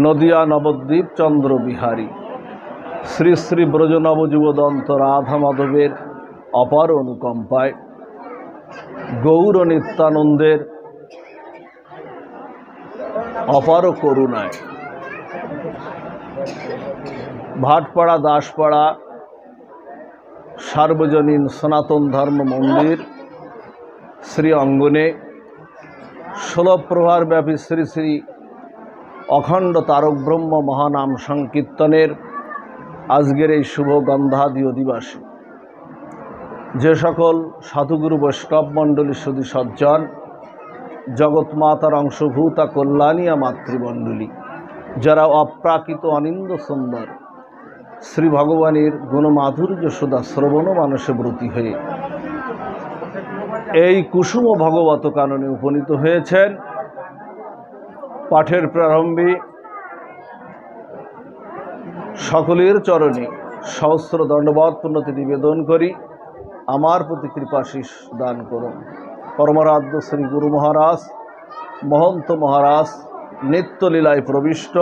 নদিয়া নবদ্বীপ চন্দ্রবিহারী শ্রী শ্রী ব্রজ নবযুবদন্ত রাধা মাধবের অপার অনুকম্পায় গৌর নিত্যানন্দের অপার করুণায় ভাটপাড়া দাসপাড়া সার্বজনীন সনাতন ধর্ম মন্দির শ্রী অঙ্গনে 16 প্রহার ব্যাপী শ্রী শ্রী অখণ্ড তারক ব্রহ্ম মহানাম সংকীর্তনের আজকের এই শুভ গন্ধাদি অধিবাসী যে সকল সাধুগুরু বৈষ্ণব মণ্ডলী সুধী সজ্জন জগৎমাতার অংশভূতা কল্যাণিয়া মাতৃমণ্ডলী যারা অপ্রাকৃত অনিন্দ সুন্দর শ্রী ভগবানের গুণমাধুর্য সুধা শ্রবণ মানসে ব্রতী হয়ে এই কুসুম ভগবত কাননে উপনীত হয়েছেন। পাঠের প্রারম্ভে সকলের চরণে সহস্র দণ্ডবৎ প্রণতি নিবেদন করি, আমার প্রতি কৃপাশীষ দান করুন। পরমারাধ্য শ্রী গুরু মহারাজ মহন্ত মহারাজ নিত্যলীলায় প্রবিষ্ট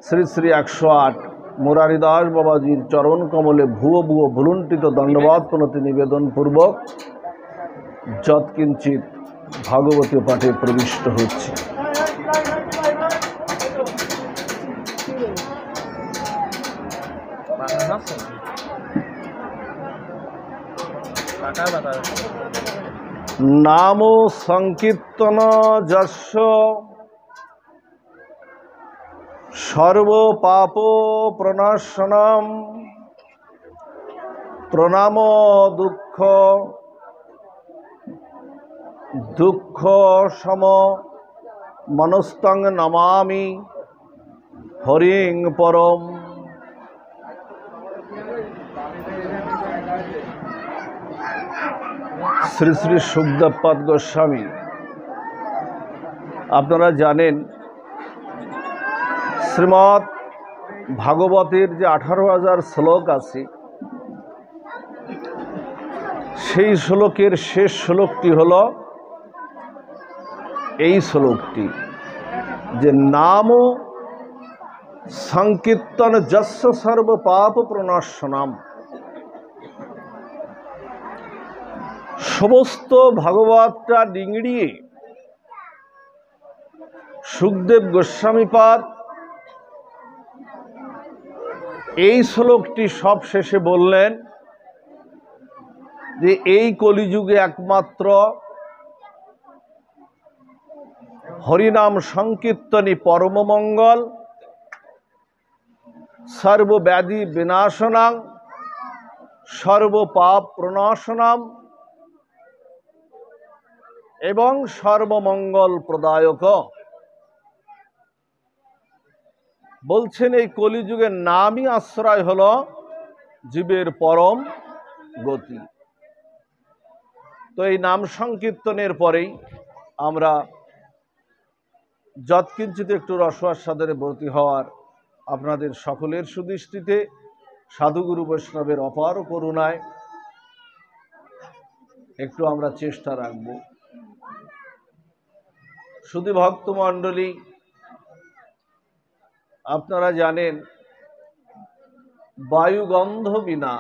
শ্রী শ্রী 108 মুরারিদাস বাবাজির চরণ কমলে ভুয়ো ভুয়ো ভুলুণ্ঠিত দণ্ডবৎ প্রণতি নিবেদন পূর্বক যৎকিঞ্চিত ভাগবতী পাঠে প্রবিষ্ট হচ্ছে। নাম সংকীর্তন যস্য সর্ব পাপ প্রণাশনম প্রণাম দুঃখ দুঃখ সম মনস্তং নমামি হরিং পরম। শ্রী শ্রী সুখদেবপাদ গোস্বামী, আপনারা জানেন শ্রীমৎ ভাগবতের যে 18,000 শ্লোক আছে সেই শ্লোকের শেষ শ্লোকটি হল এই শ্লোকটি যে নাম সংকীর্তন যস্য সর্ব পাপ প্রণাশনম। সমস্ত ভাগবতটা ডিঙড়িয়ে সুখদেব গোস্বামীপাদ এই শ্লোকটি সব শেষে বললেন যে এই কলিযুগে একমাত্র হরিনাম সংকীর্তনই পরমমঙ্গল, সর্বব্যাধি বিনাশনাং সর্বপাপ প্রণাশনাম এবং সর্বমঙ্গল প্রদায়ক। বলছেন এই কলিযুগের নামই আশ্রয় হল জীবের পরম গতি। তো এই নাম সংকীর্তনের পরেই আমরা যৎকিঞ্চিত একটু রসাস্বাদনে ব্রতী হওয়ার আপনাদের সকলের সুদৃষ্টিতে সাধুগুরু বৈষ্ণবের অপার করুণায় একটু আমরা চেষ্টা রাখব। সুধী ভক্তমণ্ডলী, আপনারা জানেন বায়ুগন্ধ বিনা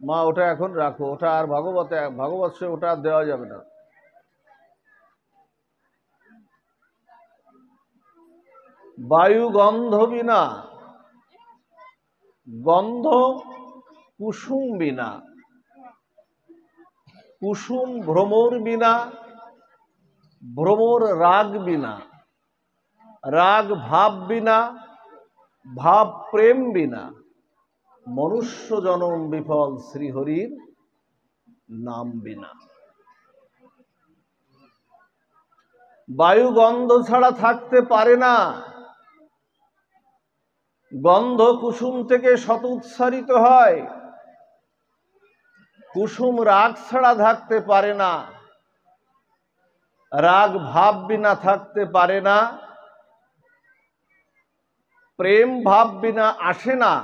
মা ওটা এখন রাখো, ওটা আর ভাগবত সে ওটা আর দেওয়া যাবে না। বায়ুগন্ধ বিনা, গন্ধ কুসুম বিনা, কুসুম ভ্রমর বিনা, ভ্রমর রাগ বিনা, রাগ ভাব বিনা, ভাব প্রেম বিনা মনুষ্য জনম বিফল শ্রীহরির নাম বিনা। বায়ু গন্ধ ছাড়া থাকতে পারে না, গন্ধ কুসুম থেকে শতোৎসারিত হয়। কুসুম রাগ ছাড়া থাকতে পারে না, রাগ ভাব বিনা থাকতে পারে না, প্রেম ভাব বিনা আসে না।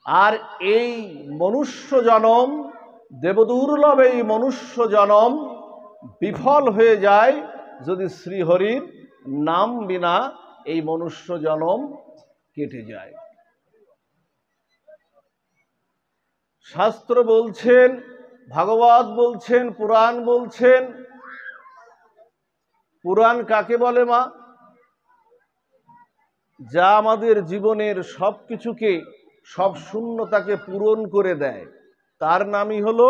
আর এই মনুষ্য জনম দেবদুর্লভ, এই মনুষ্য জনম বিফল হয়ে যায় যদি শ্রীহরির নাম বিনা এই মনুষ্য জন্ম কেটে যায়। শাস্ত্র বলছেন, ভাগবত বলছেন, পুরাণ বলছেন। পুরাণ কাকে বলে মা? যা আমাদের জীবনের সব কিছুকে, সব শূন্যতাকে পূরণ করে দেয়, তার নামই হলো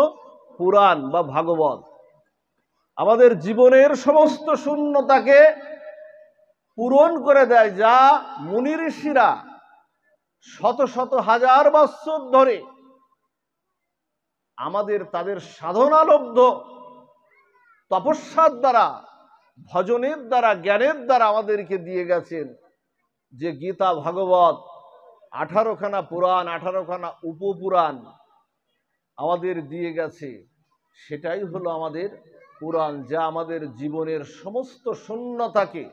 পুরাণ বা ভাগবত। আমাদের জীবনের সমস্ত শূন্যতাকে পূরণ করে দেয়, যা মুনি ঋষিরা শত শত হাজার বৎসর ধরে আমাদের তাদের সাধনালব্ধ তপস্যার দ্বারা, ভজনের দ্বারা, জ্ঞানের দ্বারা আমাদেরকে দিয়ে গেছেন। যে গীতা ভাগবত 18খানা পুরাণ, 18খানা উপপুরাণ আমাদের দিয়ে গেছে, সেটাই হলো আমাদের পুরাণ, যা আমাদের জীবনের সমস্ত শূন্যতাকে,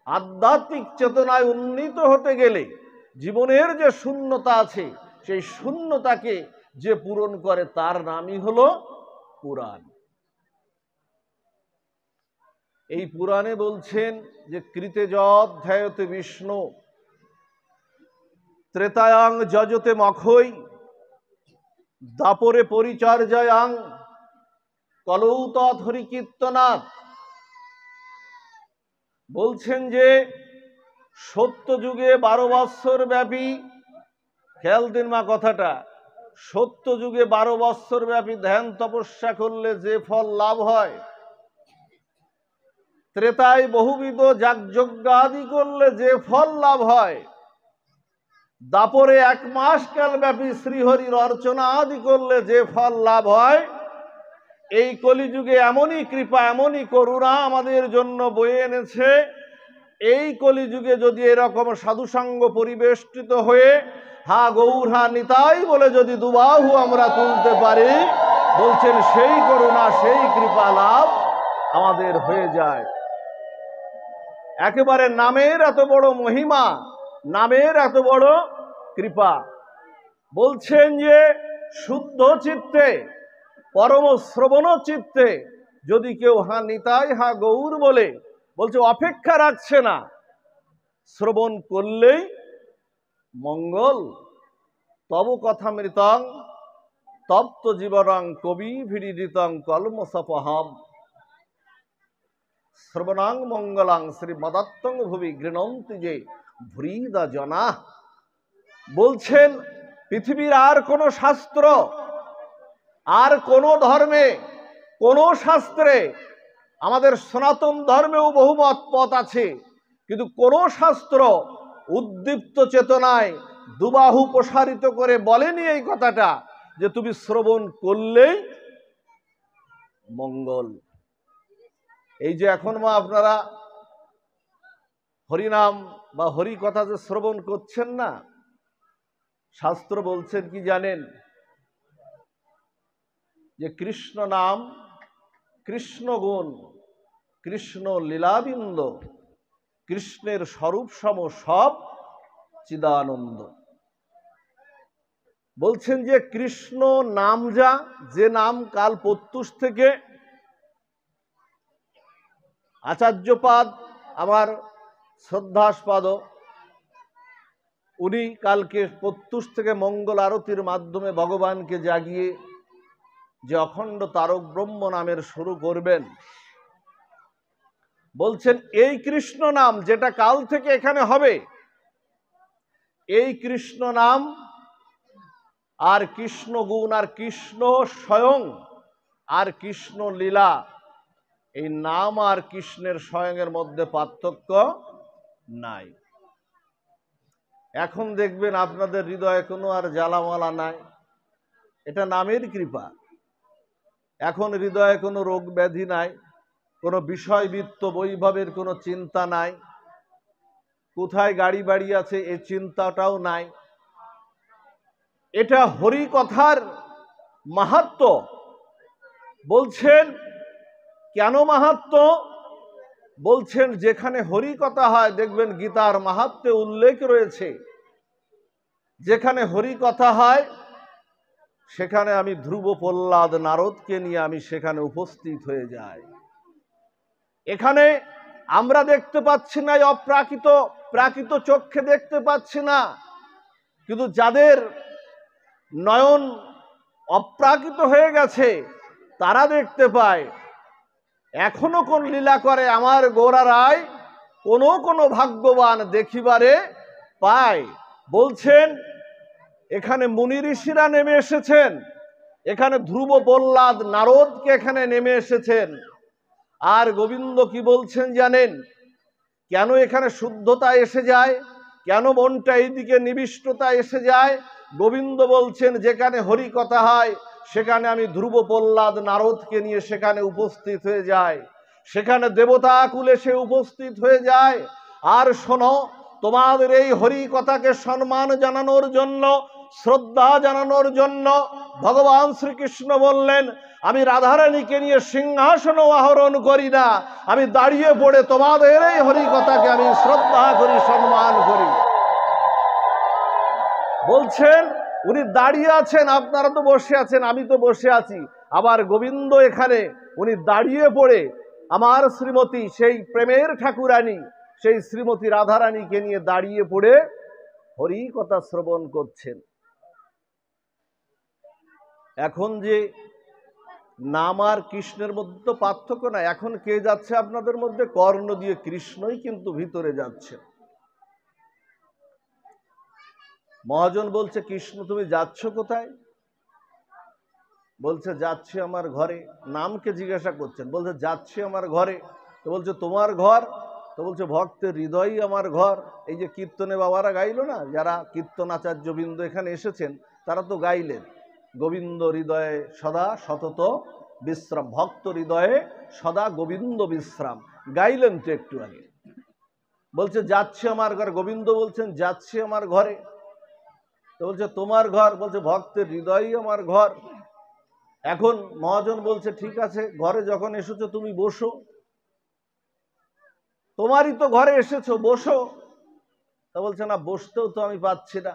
আধ্যাত্মিক চেতনায় উন্নীত হতে গেলে জীবনের যে শূন্যতা আছে, সেই শূন্যতাকে যে পূরণ করে, তার নামই হলো পুরাণ। এই পুরাণে বলছেন যে কৃতে যধ্যায়তে বিষ্ণু, ত্রেতায়াং যজতে মখৈ, দাপরে পরিচর্যায়াং, কলৌ তৎ হরিকীর্তনাৎ। বলছেন যে সত্য যুগে 12 বৎসর ব্যাপী, খেয়াল দিন মা কথাটা, সত্য যুগে 12 বৎসর ব্যাপী ধ্যান তপস্যা করলে যে ফল লাভ হয়, ত্রেতায় বহুবিধ যাগযজ্ঞ আদি করলে যে ফল লাভ হয়, দাপরে 1 মাস কাল ব্যাপী শ্রীহরির অর্চনা আদি করলে যে ফল লাভ হয়, এই কলিযুগে এমনই কৃপা, এমনই করুণা আমাদের জন্য বয়ে এনেছে। এই কলিযুগে যদি এরকম সাধুসঙ্গ পরিবেষ্টিত হয়ে হা গৌর হা নিতাই বলে যদি দুবাহু আমরা তুলতে পারি, বলছেন সেই করুণা, সেই কৃপা লাভ আমাদের হয়ে যায়। একেবারে নামের এত বড় মহিমা, নামের এত বড় কৃপা। বলছেন যে শুদ্ধ চিত্তে, পরম শ্রবণ চিত্তে যদি কেউ হা নিতাই হা গৌর বলে, বলছে অপেক্ষা রাখছে না, শ্রবণ করলেই মঙ্গল। তব কথামৃতং তপ্ত জীবনং কবি ভিড়িতং কলমসপহম, শ্রবণাং মঙ্গলাং শ্রীমদাত্তং ভুবি গৃণন্তি যে ভ্রীদা জনা। বলছেন পৃথিবীর আর কোন শাস্ত্র, আর কোন ধর্মে, কোন শাস্ত্রে, আমাদের সনাতন ধর্মেও বহুমত পথ আছে, কিন্তু কোন শাস্ত্র উদ্দীপ্ত চেতনায় দুবাহু প্রসারিত করে বলেনি এই কথাটা যে তুমি শ্রবণ করলেই মঙ্গল। এই যে এখন মা আপনারা হরিনাম বা হরি কথা যে শ্রবণ করছেন না, শাস্ত্র বলছেন কি জানেন? যে কৃষ্ণ নাম, কৃষ্ণ গুণ, কৃষ্ণ লীলাবিন্দ, কৃষ্ণের স্বরূপ সম সব চিদানন্দ। বলছেন যে কৃষ্ণ নাম যা, যে নাম কাল প্রত্যুষ থেকে আচার্যপাদ আমার শ্রদ্ধাস্পদ, উনি কালকে প্রত্যুষ থেকে মঙ্গল আরতির মাধ্যমে ভগবানকে জাগিয়ে যে অখণ্ড তারক ব্রহ্ম নামের শুরু করবেন, বলছেন এই কৃষ্ণ নাম যেটা কাল থেকে এখানে হবে, এই কৃষ্ণ নাম আর কৃষ্ণ গুণ আর কৃষ্ণ স্বয়ং আর কৃষ্ণ লীলা, এই নাম আর কৃষ্ণের স্বয়ংয়ের মধ্যে পার্থক্য নাই। এখন দেখবেন আপনাদের হৃদয়ে কোনো আর জ্বালামালা নাই, এটা নামের কৃপা। এখন হৃদয়ে কোনো রোগ ব্যাধি নাই, কোনো বিষয়বৃত্ত বৈভবের কোনো চিন্তা নাই, কোথায় গাড়ি বাড়ি আছে এই চিন্তাটাও নাই। এটা হরি কথার মাহাত্ম্য। বলছেন কেন মাহাত্ম্য? বলছেন যেখানে হরি কথা হয়, দেখবেন গীতার মাহাত্ম্যে উল্লেখ রয়েছে, যেখানে হরি কথা হয় সেখানে আমি ধ্রুব প্রহ্লাদ নারদকে নিয়ে আমি সেখানে উপস্থিত হয়ে যাই। এখানে আমরা দেখতে পাচ্ছি না, অপ্রাকৃত প্রাকৃত চক্ষে দেখতে পাচ্ছি না, কিন্তু যাদের নয়ন অপ্রাকৃত হয়ে গেছে তারা দেখতে পায়। এখনো কোন লীলা করে আমার গোরা রায়, কোনো ভাগ্যবান দেখিবারে পায়। বলছেন এখানে মুনি ঋষিরা নেমে এসেছেন, এখানে ধ্রুব প্রহ্লাদ নারদকে এখানে নেমে এসেছেন। আর গোবিন্দ কি বলছেন জানেন? কেন এখানে শুদ্ধতা এসে যায়, কেন মনটা এইদিকে নিবিষ্টতা এসে যায়? গোবিন্দ বলছেন যেখানে হরি কথা হয় সেখানে আমি ধ্রুব প্রহ্লাদ নারদকে নিয়ে সেখানে উপস্থিত হয়ে যায়, সেখানে দেবতা কুলে সে উপস্থিত হয়ে যায়। আর শোনো, তোমাদের এই হরি কথাকে সম্মান জানানোর জন্য, শ্রদ্ধা জানানোর জন্য ভগবান শ্রীকৃষ্ণ বললেন আমি রাধারানীকে নিয়ে সিংহাসন আহরণ করি না, আমি দাঁড়িয়ে পড়ে তোমাদের এই হরি কথাকে আমি শ্রদ্ধা করি, সম্মান করি। বলছেন উনি দাঁড়িয়ে আছেন, আপনারা তো বসে আছেন, আমি তো বসে আছি। আবার গোবিন্দ এখানে উনি দাঁড়িয়ে পড়ে আমার শ্রীমতী সেই প্রেমের ঠাকুরানী সেই শ্রীমতী রাধারানীকে নিয়ে দাঁড়িয়ে পড়ে হরি কথা শ্রবণ করছেন। এখন যে নাম আর কৃষ্ণের মধ্যে তো পার্থক্য না, এখন কে যাচ্ছে আপনাদের মধ্যে? কর্ণ দিয়ে কৃষ্ণই কিন্তু ভিতরে যাচ্ছে। মহাজন বলছে কৃষ্ণ তুমি যাচ্ছ কোথায়? বলছে যাচ্ছি আমার ঘরে। নামকে জিজ্ঞাসা করছেন, বলছে যাচ্ছি আমার ঘরে। তো বলছে তোমার ঘর? তো বলছে ভক্তের হৃদয়ই আমার ঘর। এই যে কীর্তনে বাবারা গাইলো না, যারা কীর্তনাচার্য বৃন্দ এখানে এসেছেন তারা তো গাইলেন গোবিন্দ হৃদয়ে সদা সতত বিশ্রাম, ভক্ত হৃদয়ে সদা গোবিন্দ বিশ্রাম, গাইলেন তো একটু আগে। বলছে যাচ্ছি আমার ঘর, গোবিন্দ বলছেন যাচ্ছি আমার ঘরে। তো বলছে তোমার ঘর? বলছে ভক্তের হৃদয়ই আমার ঘর। এখন মহাজন বলছে ঠিক আছে, ঘরে যখন এসেছো তুমি বসো, তোমারই তো ঘরে এসেছো, বসো। তা বলছে না, বসতেও তো আমি পাচ্ছি না।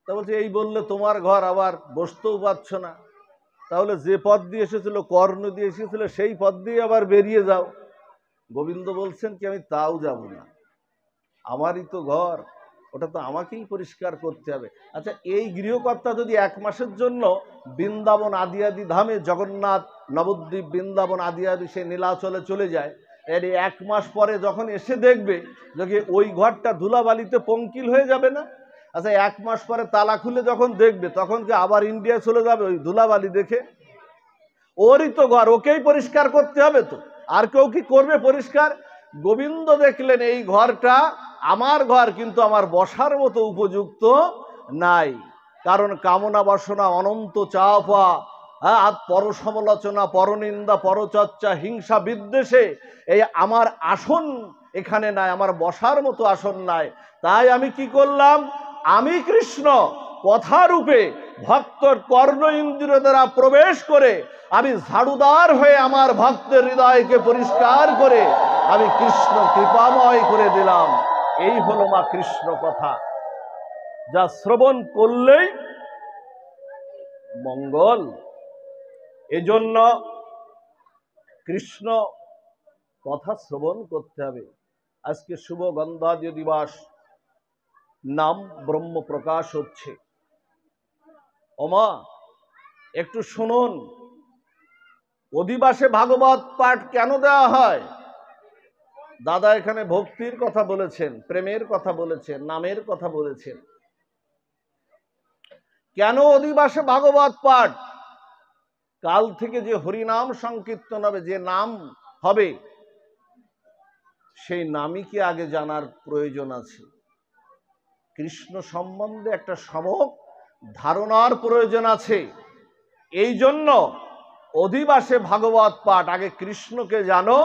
তা বলছে এই বললে তোমার ঘর, আবার বসতেও পাচ্ছ না, তাহলে যে পথ দিয়ে এসেছিল, কর্ণ দিয়ে এসেছিল, সেই পথ দিয়ে আবার বেরিয়ে যাও। গোবিন্দ বলছেন কি আমি তাও যাব না, আমারই তো ঘর, ওটা তো আমাকেই পরিষ্কার করতে হবে। আচ্ছা, এই গৃহকর্তা যদি 1 মাসের জন্য বৃন্দাবন আদি আদি ধামে, জগন্নাথ নবদ্বীপ বৃন্দাবন আদি আদি সে নীলাচলে চলে যায়, এর 1 মাস পরে যখন এসে দেখবে যে ওই ঘরটা ধুলাবালিতে পঙ্কিল হয়ে যাবে না? আচ্ছা, 1 মাস পরে তালা খুলে যখন দেখবে তখন কি আবার ইন্ডিয়া চলে যাবে ওই ধুলাবালি দেখে? ওরই তো ঘর, ওকেই পরিষ্কার করতে হবে তো, আর কেউ কি করবে পরিষ্কার? গোবিন্দ দেখলেন এই ঘরটা আমার ঘর, কিন্তু আমার বসার মতো উপযুক্ত নাই, কারণ কামনা বাসনা অনন্ত চাপা, পর সমালোচনা, পরনিন্দা, পরচর্চা, হিংসা, বিদ্বেষে এই আমার আসন এখানে নাই, আমার বসার মতো আসন নাই। তাই আমি কি করলাম? আমি কৃষ্ণ কথারূপে ভক্তর কর্ণ ইন্দ্রিয় দ্বারা প্রবেশ করে আমি ঝাড়ুদার হয়ে আমার ভক্তের হৃদয়কে পরিষ্কার করে আমি কৃষ্ণ কৃপাময় করে দিলাম। এই হলো মা কৃষ্ণ কথা, যা শ্রবণ করলেই মঙ্গল। এজন্য কৃষ্ণ কথা শ্রবণ করতে হবে। আজকে শুভ গন্ধাদি দিবস, নাম ব্রহ্ম প্রকাশ হচ্ছে। ওমা একটু শুনুন, অধিবাসে ভাগবত পাঠ কেন দেওয়া হয়? দাদা এখানে ভক্তির কথা বলেছেন, প্রেমের কথা বলেছেন, নামের কথা বলেছেন। কেন অধিবাসে ভাগবত পাঠ? কাল থেকে যে হরিনাম সংকীর্তন হবে, যে নাম হবে, সেই নামই কি আগে জানার প্রয়োজন আছে। কৃষ্ণ সম্বন্ধে একটা সম্যক ধারণার প্রয়োজন আছে। এই জন্য অধিবাসে ভাগবত পাঠ, আগে কৃষ্ণকে জানো,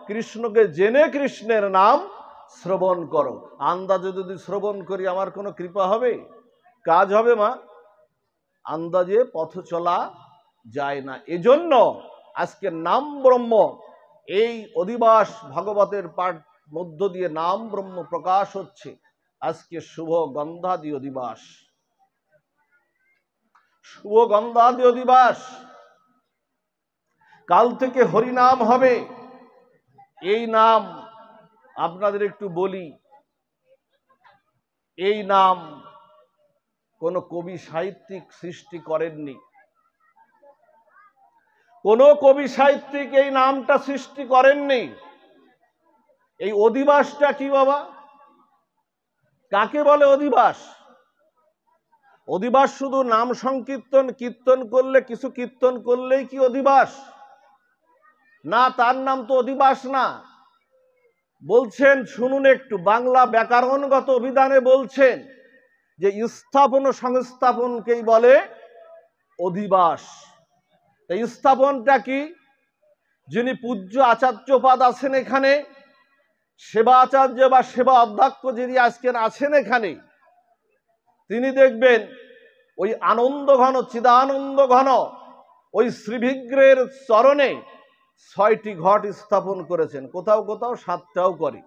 কৃষ্ণকে জেনে কৃষ্ণের নাম শ্রবণ করো। আন্দাজে যদি শ্রবণ করি আমার কোনো কৃপা হবে? কাজ হবে মা? আন্দাজে পথ চলা যায় না। এজন্য আজকে নাম ব্রহ্ম, এই অধিবাস ভাগবতের পাঠ মধ্য দিয়ে নাম ব্রহ্ম প্রকাশ হচ্ছে। আজকে শুভ গন্ধাদি অধিবাস, শুভ গন্ধাদি অধিবাস। কাল থেকে হরিনাম হবে, এই নাম আপনাদের একটু বলি, এই নাম কোন কবি সাহিত্যিক সৃষ্টি করেননি। কোন কবি সাহিত্যিক এই নামটা সৃষ্টি করেননি। এই অধিবাসটা কি বাবা? কাকে বলে অধিবাস? অধিবাস শুধু নাম সংকীর্তন, কীর্তন করলে, কিছু কীর্তন করলেই কি অধিবাস? না, তার নাম তো অধিবাস না। বলছেন, শুনুন একটু, বাংলা ব্যাকরণগত অভিধানে বলছেন যে স্থাপন ও সংস্থাপনকেই বলে অধিবাস। এই স্থাপনটা কি? যিনি পূজ্য আচার্যপাদ আছেন এখানে, সেবা আচার্য বা সেবা অধ্যক্ষ যিনি আজকের আছেন এখানে, তিনি দেখবেন ওই আনন্দ ঘন, চিদানন্দ ঘন ওই শ্রীবিগ্রহের চরণে ৬টি ঘট স্থাপন করেছেন। কোথাও কোথাও ৭টাও করে,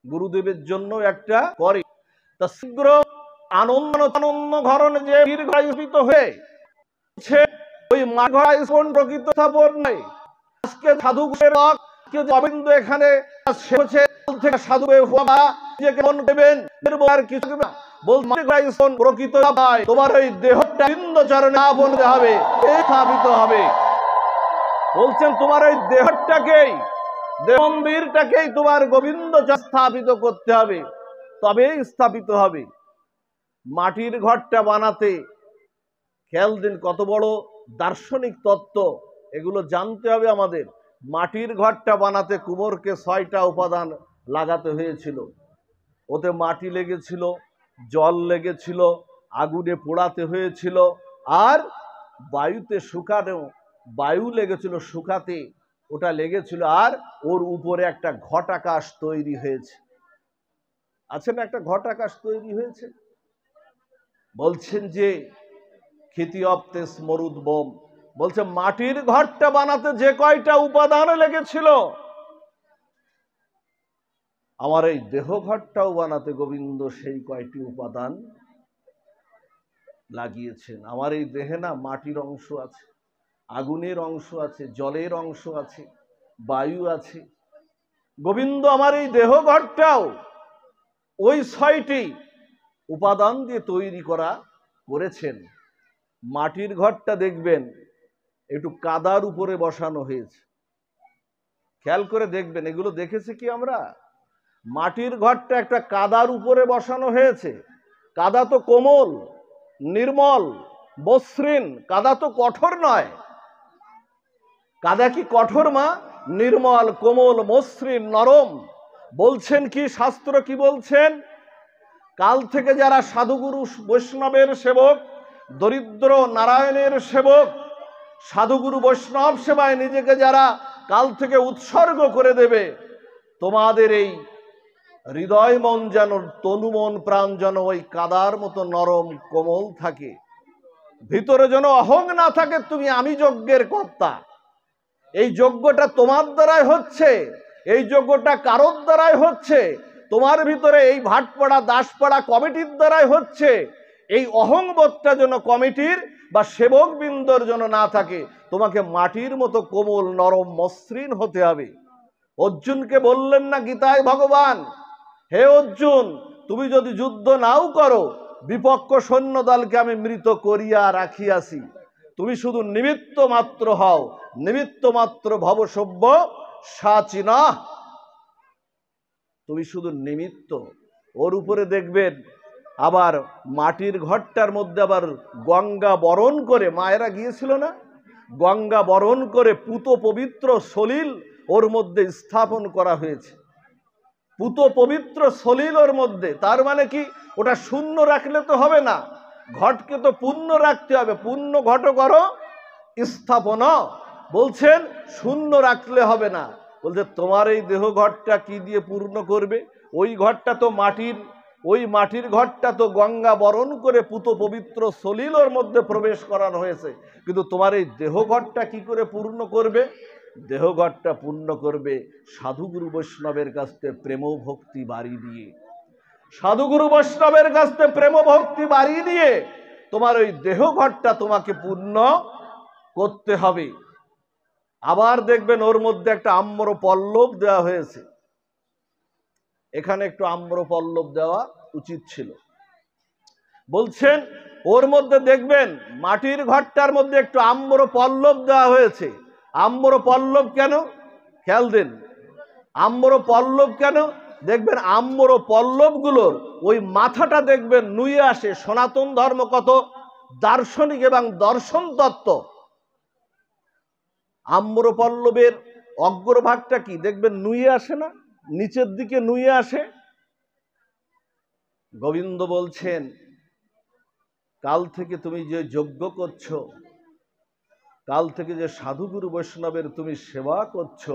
গুরুদেবের জন্য একটা করে। তা শীঘ্র আনন্দ আনন্দ ঘরণ যে দীর্ঘায়িত হয়ে ওই প্রকৃত স্থাপন নয়। আজকে সাধুগুরুর অবিন্দ এখানে সাধু নিজেকে মন দেবেন কিছু প্রকৃত তোমার ওই দেহটা চরণে বলতে হবে, স্থাপিত হবে। বলছেন তোমার ওই দেহটাকেই, দেহ মন্দিরটাকেই তোমার গোবিন্দ স্থাপিত করতে হবে, তবেই স্থাপিত হবে। মাটির ঘরটা বানাতে খেয়াল দিন, কত বড় দার্শনিক তত্ত্ব, এগুলো জানতে হবে আমাদের। মাটির ঘরটা বানাতে কুমোরকে ৬টা উপাদান লাগাতে হয়েছিল। ওতে মাটি লেগেছিল, জল লেগেছিল, আগুনে পোড়াতে হয়েছিল, আর বায়ুতে শুকানো, বায়ু লেগেছিল শুকাতে, ওটা লেগেছিল, আর ওর উপরে একটা ঘটাকাশ তৈরি হয়েছে। আছে না, একটা ঘটাকাশ তৈরি হয়েছে। বলছেন যে খ্যাতি অপ্তেস মরুদ বোম, বলছে মাটির ঘরটা বানাতে যে কয়টা উপাদান লেগেছিল, আমার এই দেহ ঘরটাও বানাতে গোবিন্দ সেই কয়টি উপাদান লাগিয়েছেন। আমার এই দেহে না মাটির অংশ আছে, আগুনের অংশ আছে, জলের অংশ আছে, বায়ু আছে। গোবিন্দ আমার এই দেহ ঘরটাও ওই ৬টি উপাদান দিয়ে তৈরি করেছেন। মাটির ঘরটা দেখবেন একটু কাদার উপরে বসানো হয়েছে, খেয়াল করে দেখবেন। এগুলো দেখেছি কি আমরা? মাটির ঘরটা একটা কাদার উপরে বসানো হয়েছে। কাদা তো কোমল, নির্মল, মসৃণ, কাদা তো কঠোর নয়। কাদা কি কঠোর মা? নির্মল, কোমল, মসৃণ, নরম। বলছেন কি, শাস্ত্র কি বলছেন? কাল থেকে যারা সাধুগুরু বৈষ্ণবের সেবক, দরিদ্র নারায়ণের সেবক, সাধুগুরু বৈষ্ণব সেবায় নিজেকে যারা কাল থেকে উৎসর্গ করে দেবে, তোমাদের এই হৃদয় মন যেন, তনু মন প্রাণ যেন ওই কাদার মতো নরম কোমল থাকে, ভিতরে যেন অহং না থাকে তুমি আমি যজ্ঞের কর্তা। এই যজ্ঞটা তোমার দ্বারাই হচ্ছে, এই যজ্ঞটা কারোর দ্বারাই হচ্ছে, তোমার ভিতরে এই ভাটপাড়া দাসপাড়া কমিটির দ্বারাই হচ্ছে। এই অহংবোধটা যেন কমিটির বা সেবক বৃন্দর যেন না থাকে, তোমাকে মাটির মতো কোমল, নরম, মসৃণ হতে হবে। অর্জুনকে বললেন না গীতায় ভগবান, হে অর্জুন, তুমি যদি যুদ্ধ নাও করো, বিপক্ষ সৈন্য দলকে আমি মৃত করিয়া রাখিয়াছি, তুমি শুধু নিমিত্ত মাত্র হও, নিমিত্ত মাত্র ভবসভ্য সাচিনা, তুমি শুধু নিমিত্ত। ওর উপরে দেখবেন আবার মাটির ঘরটার মধ্যে আবার গঙ্গা বরণ করে, মায়েরা গিয়েছিল না, গঙ্গা বরণ করে পুত পবিত্র সলিল ওর মধ্যে স্থাপন করা হয়েছে। পুত পবিত্র সলিল ওর মধ্যে, তার মানে কি, ওটা শূন্য রাখলে তো হবে না, ঘটকে তো পূর্ণ রাখতে হবে। পূর্ণ ঘট করো স্থাপন, বলছেন শূন্য রাখলে হবে না। বলছে তোমার এই দেহ ঘরটা কি দিয়ে পূর্ণ করবে? ওই ঘরটা তো মাটির, ওই মাটির ঘরটা তো গঙ্গা বরণ করে পুত পবিত্র সলিলের মধ্যে প্রবেশ করানো হয়েছে, কিন্তু তোমার এই দেহ ঘরটা কি করে পূর্ণ করবে? দেহ ঘরটা পূর্ণ করবে সাধুগুরু বৈষ্ণবের কাছ থেকে প্রেম ভক্তি বাড়ি দিয়ে, সাধুগুরু বৈষ্ণবের কাছ থেকে প্রেম ভক্তি বাড়িয়ে দিয়ে তোমার ওই দেহ ঘরটা তোমাকে পূর্ণ করতে হবে। আবার দেখবেন ওর মধ্যে একটা আম্র পল্লব দেওয়া হয়েছে, এখানে একটু আম্র পল্লব দেওয়া উচিত ছিল। বলছেন ওর মধ্যে দেখবেন মাটির ঘরটার মধ্যে একটু আম্র পল্লব দেওয়া হয়েছে। আম্র পল্লব কেন? খেয়াল দিন, আম্র পল্লব কেন? দেখবেন আম্র পল্লবগুলোর ওই মাথাটা দেখবেন নুয়ে আসে সনাতন ধর্ম কত দার্শনিক এবং দর্শন তত্ত্ব। আম্র পল্লবের অগ্রভাগটা কি দেখবেন নুয়ে আসে না, নিচের দিকে নুয়ে আসে। গোবিন্দ বলছেন কাল থেকে তুমি যে যজ্ঞ করছো, কাল থেকে যে সাধুগুরু বৈষ্ণবের তুমি সেবা করছো,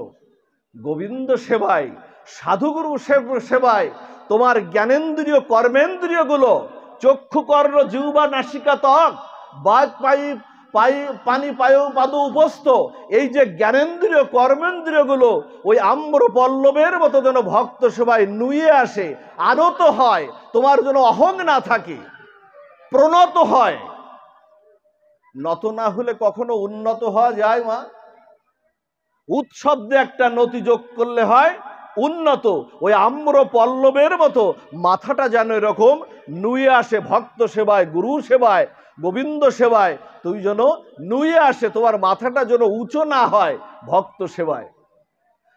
গোবিন্দ সেবায় সাধুগুরু সেবায় তোমার জ্ঞানেন্দ্রিয় কর্মেন্দ্রিয়গুলো চক্ষু কর্ণ জিহ্বা নাসিকা ত্বক বাক পানি পায়ু পাদ উপস্থ, এই যে জ্ঞানেন্দ্রিয় কর্মেন্দ্রিয়গুলো ওই আম্র পল্লবের মতো যেন ভক্ত সেবায় নুয়ে আসে, আনত হয়, তোমার যেন অহং না থাকে, প্রণত হয়। নত না হলে কখনো উন্নত হওয়া যায় মা? উৎশব্দে একটা নতি যোগ করলে হয় উন্নত। ওই আম্র পল্লবের মতো মাথাটা যেন এরকম নুয়ে আসে ভক্ত সেবায়, গুরু সেবায়, গোবিন্দ সেবায়, তুই যেন নুয়ে আসে, তোমার মাথাটা যেন উঁচু না হয় ভক্ত সেবায়।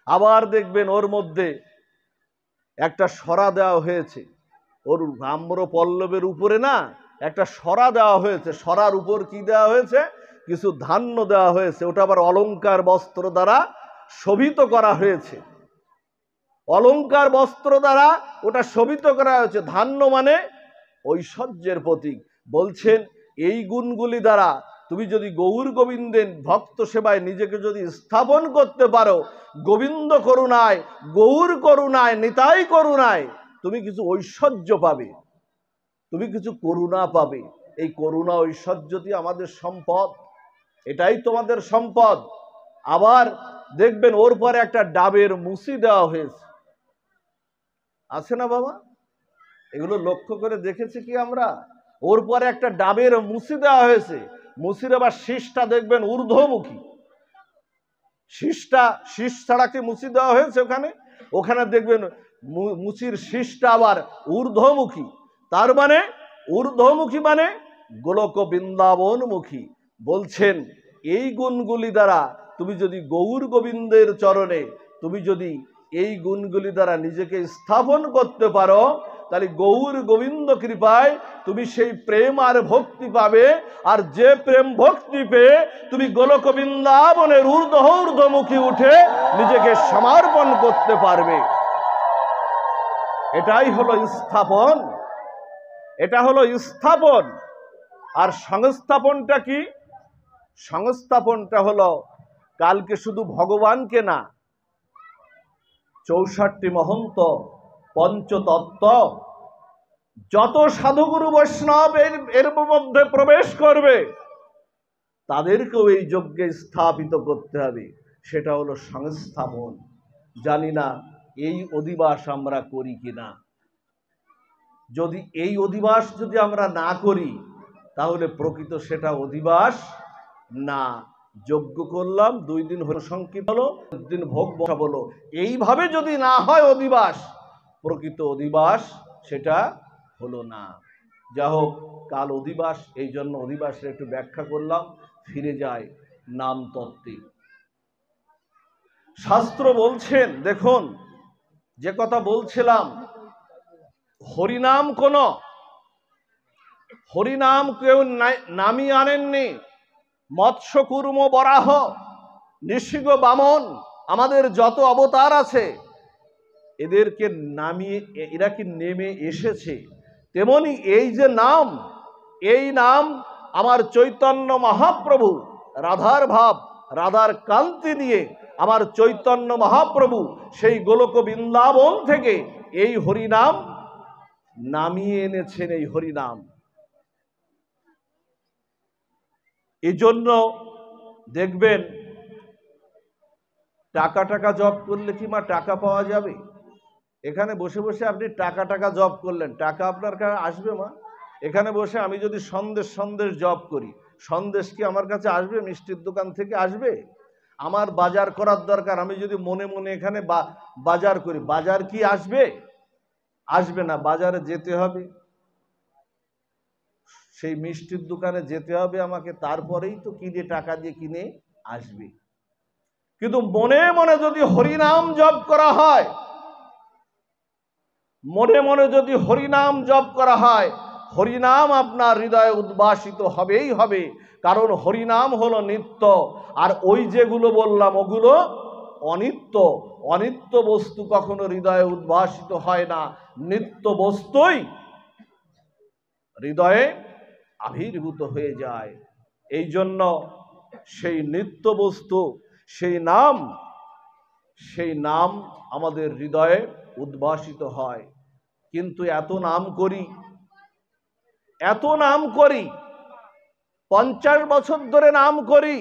আবার দেখবেন ওর মধ্যে একটা সরা দেওয়া হয়েছে, ওর আম্র পল্লবের উপরে না একটা সরা দেওয়া হয়েছে, সরার উপর কি দেওয়া হয়েছে? কিছু ধান্য দেওয়া হয়েছে, ওটা আবার অলংকার বস্ত্র দ্বারা শোভিত করা হয়েছে, অলংকার বস্ত্র দ্বারা ওটা শোভিত করা হয়েছে। ধান্য মানে ঐশ্বর্যের প্রতীক। বলছেন এই গুণগুলি দ্বারা তুমি যদি গৌর গোবিন্দের ভক্ত সেবায় নিজেকে যদি স্থাপন করতে পারো, গোবিন্দ করুণায়, গৌর করুণায়, নিতাই করুণায় তুমি কিছু ঐশ্বর্য পাবে, তুমি কিছু করুণা পাবে। এই করুণা ঐশ্বর্যটি আমাদের সম্পদ, এটাই তোমাদের সম্পদ। আবার দেখবেন ওর পরে একটা ডাবের মুসি দেওয়া হয়েছে, আছে না বাবা? এগুলো লক্ষ্য করে দেখেছি কি আমরা? ওর পরে একটা ডাবের মুসি দেওয়া হয়েছে, মুসির আবার শীষটা দেখবেন ঊর্ধ্বমুখী, শীষ ছাড়া কি মুসি দেওয়া হয়েছে ওখানে? ওখানে দেখবেন মুচির শীষটা আবার ঊর্ধ্বমুখী। তার মানে ঊর্ধ্বমুখী মানে গোলক বৃন্দাবনমুখী। বলছেন এই গুণগুলি দ্বারা তুমি যদি গৌর গোবিন্দের চরণে তুমি যদি এই গুণগুলি দ্বারা নিজেকে স্থাপন করতে পারো, তাহলে গৌর গোবিন্দ কৃপায় তুমি সেই প্রেম আর ভক্তি পাবে। আর যে প্রেম ভক্তি পেয়ে তুমি গোলক বৃন্দাবনের ঊর্ধ্বমুখী উঠে নিজেকে সমর্পণ করতে পারবে। এটাই হলো স্থাপন, এটা হলো স্থাপন। আর সংস্থাপনটা কি? সংস্থাপনটা হলো কালকে শুধু ভগবানকে না, 64 মহন্ত, পঞ্চতত্ত্ব, যত সাধুগুরু বৈষ্ণব এর মধ্যে প্রবেশ করবে তাদেরকেও এই যজ্ঞে স্থাপিত করতে হবে, সেটা হলো সংস্থাপন। জানি না এই অধিবাস আমরা করি কিনা। যদি এই অধিবাস যদি আমরা না করি তাহলে প্রকৃত সেটা অধিবাস না। যজ্ঞ করলাম, 2 দিন হলো সংকীর্তন হলো, 1 দিন ভোগ বসাবো, এইভাবে যদি না হয় অধিবাস, প্রকৃত অধিবাস সেটা হলো না। যা হোক, কাল অধিবাস, এই জন্য অধিবাসের একটু ব্যাখ্যা করলাম। ফিরে যায় নাম তত্ত্বে। শাস্ত্র বলছেন, দেখুন যে কথা বলছিলাম, হরিনাম হরিনাম কেউ নামিয়ে আনেননি। মৎস্য কুর্ম বরাহ নৃসিংহ বামন আমাদের যত অবতার আছে এদেরকে নামিয়ে এরা কি নেমে এসেছে, তেমনি এই যে নাম, এই নাম আমার চৈতন্য মহাপ্রভু রাধার ভাব, রাধার কান্তি দিয়ে আমার চৈতন্য মহাপ্রভু সেই গোলক বৃন্দাবন থেকে এই হরিনাম নামিয়ে এনেছেন। এই হরিনাম এজন্য দেখবেন টাকা জব করলে কি মা টাকা পাওয়া যাবে? এখানে বসে বসে আপনি টাকা জব করলেন, টাকা আপনার কাছে আসবে মা? এখানে বসে আমি যদি সন্দেশ জব করি, সন্দেশ কি আমার কাছে আসবে? মিষ্টির দোকান থেকে আসবে? আমার বাজার করার দরকার, আমি যদি মনে মনে এখানে বাজার করি, বাজার কি আসবে? আসবে না। বাজারে যেতে হবে, সেই মিষ্টির দোকানে যেতে হবে আমাকে, তারপরেই তো কিনে টাকা দিয়ে কিনে আসবে। কিন্তু মনে মনে যদি হরিনাম জপ করা হয়, মনে মনে যদি হরিনাম জপ করা হয়, হরিনাম আপনার হৃদয়ে উদ্ভাসিত হবেই হবে। কারণ হরিনাম হলো নিত্য, আর ওই যেগুলো বললাম ওগুলো অনিত্য। অনিত্য বস্তু কখনো হৃদয়ে উদ্ভাসিত হয় না, নিত্য বস্তুই হৃদয়ে আবির্ভূত হয়ে যায়। এই জন্য সেই নিত্য বস্তু, সেই নাম আমাদের হৃদয়ে উদ্ভাসিত হয়। কিন্তু এত নাম করি 50 বছর ধরে নাম করি,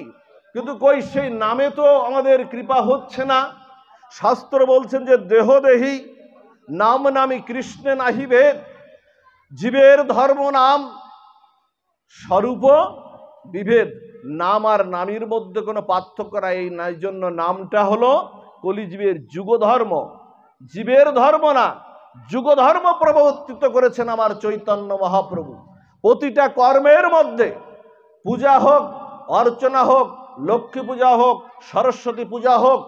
কিন্তু কই সেই নামে তো আমাদের কৃপা হচ্ছে না। শাস্ত্র বলছেন যে দেহদেহী নাম নামি কৃষ্ণে নাহি ভেদ, জীবের ধর্ম নাম স্বরূপ বিভেদ। নাম আর নামীর মধ্যে কোনো পার্থক্য নাই। এই জন্য নামটা হলো কলিজীবের যুগধর্ম, জীবের ধর্ম না, যুগধর্ম প্রবর্তিত করেছেন আমার চৈতন্য মহাপ্রভু। প্রতিটা কর্মের মধ্যে, পূজা হোক, অর্চনা হোক, লক্ষ্মী পূজা হোক, সরস্বতী পূজা হোক,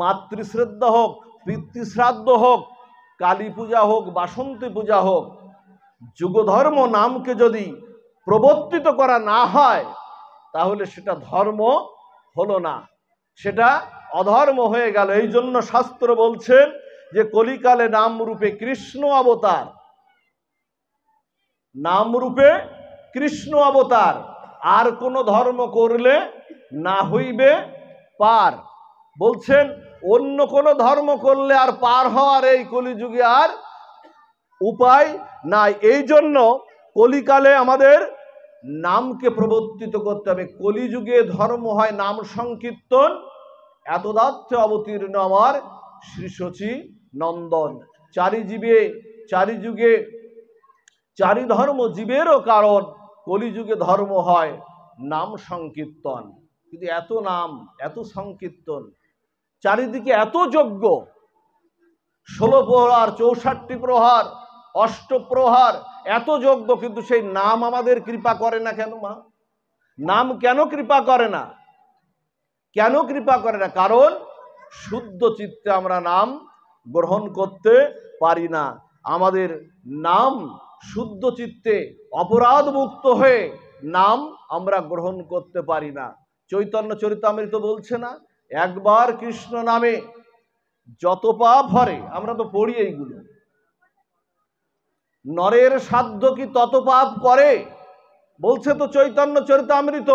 মাতৃশ্রদ্ধা হোক, পিতৃশ্রাদ্ধ হোক, কালী পূজা হোক, বাসন্তী পূজা হোক, যুগধর্ম নামকে যদি প্রবর্তিত করা না হয় তাহলে সেটা ধর্ম হলো না, সেটা অধর্ম হয়ে গেল। এই জন্য শাস্ত্র বলছেন যে কলিকালে নামরূপে কৃষ্ণ অবতার, নামরূপে কৃষ্ণ অবতার, আর কোন ধর্ম করলে না হইবে পার। বলছেন অন্য কোন ধর্ম করলে আর পার হওয়ার এই কলিযুগে আর উপায় নাই। এই জন্য কলিকালে আমাদের নামকে প্রবর্তিত করতে হবে। কলিযুগে ধর্ম হয় নাম সংকীর্তন, এতদার্থে অবতীর্ণ আমার শ্রী শচী নন্দন। চারি যুগে চারি ধর্ম জীবেরও কারণ, কলিযুগে ধর্ম হয় নাম সংকীর্তন। কিন্তু এত নাম, এত সংকীর্তন, চারিদিকে এত যজ্ঞ, 16 প্রহার, 64 প্রহার, অষ্টপ্রহার, এত যজ্ঞ, কিন্তু সেই নাম আমাদের কৃপা করে না কেন? মা, নাম কেন কৃপা করে না? কেন কৃপা করে না? কারণ শুদ্ধ চিত্তে আমরা নাম গ্রহণ করতে পারি না। আমাদের নাম শুদ্ধ চিত্তে অপরাধ মুক্ত হয়ে নাম আমরা গ্রহণ করতে পারি না। চৈতন্য চরিতামৃত বলছে না, একবার কৃষ্ণ নামে যত পাপ হরে, আমরা তো পড়ি এইগুলো, নরের সাধ্য কি তত পাপ করে, বলছে তো চৈতন্য চরিতামৃত।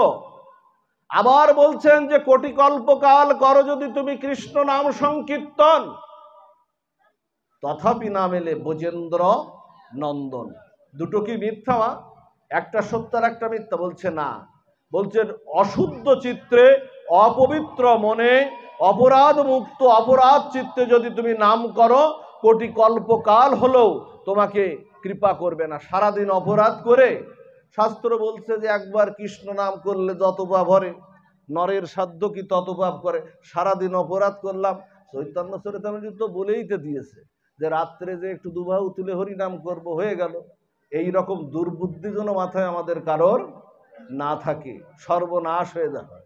আবার বলছেন যে কোটি কল্পকাল করো যদি তুমি কৃষ্ণ নাম সংকীর্তন, তথাপি নাম এলে ব্রজেন্দ্র নন্দন। দুটো কি মিথ্যা? একটা সত্য আর একটা মিথ্যা? বলছে না, বলছেন অশুদ্ধ চিত্রে, অপবিত্র মনে, অপরাধ মুক্ত অপরাধ চিত্তে যদি তুমি নাম করো, কোটি কল্পকাল হলেও তোমাকে কৃপা করবে না। সারাদিন অপরাধ করে, শাস্ত্র বলছে যে একবার কৃষ্ণ নাম করলে যত পাপ হরে, নরের সাধ্য কি তত পাপ করে। সারাদিন অপরাধ করলাম, চৈতন্য চরিতামৃত তো বলেই তো দিয়েছে যে রাত্রে যে একটু দুবাহু তুলে হরি নাম করবো, হয়ে গেল। এই রকম দুর্বুদ্ধি যেন মাথায় আমাদের কারোর না থাকে, সর্বনাশ হয়ে যাবে।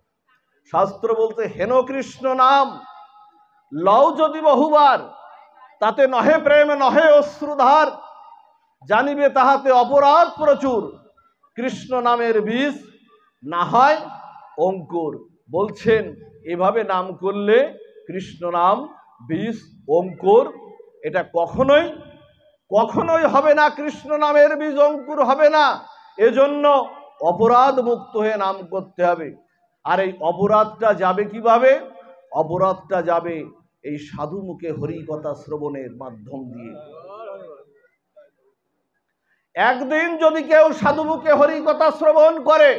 শাস্ত্র বলতে হেন কৃষ্ণ নাম লও যদি বহুবার, তাতে নহে প্রেম নহে অশ্রুধার, জানিবে তাহাতে অপরাধ প্রচুর, কৃষ্ণ নামের বীজ না হয় অঙ্কুর। বলছেন এভাবে নাম করলে কৃষ্ণ নাম বীজ অঙ্কুর, এটা কখনোই হবে না। কৃষ্ণ নামের বীজ অঙ্কুর হবে না। এজন্য অপরাধ মুক্ত হয়ে নাম করতে হবে। আর এই অপরাধটা যাবে কিভাবে? অপরাধটা যাবে এই সাধু মুখে হরিকথা শ্রবণের মাধ্যম দিয়ে। একদিন যদি কেউ সাধু মুখে হরিকথা শ্রবণ করে,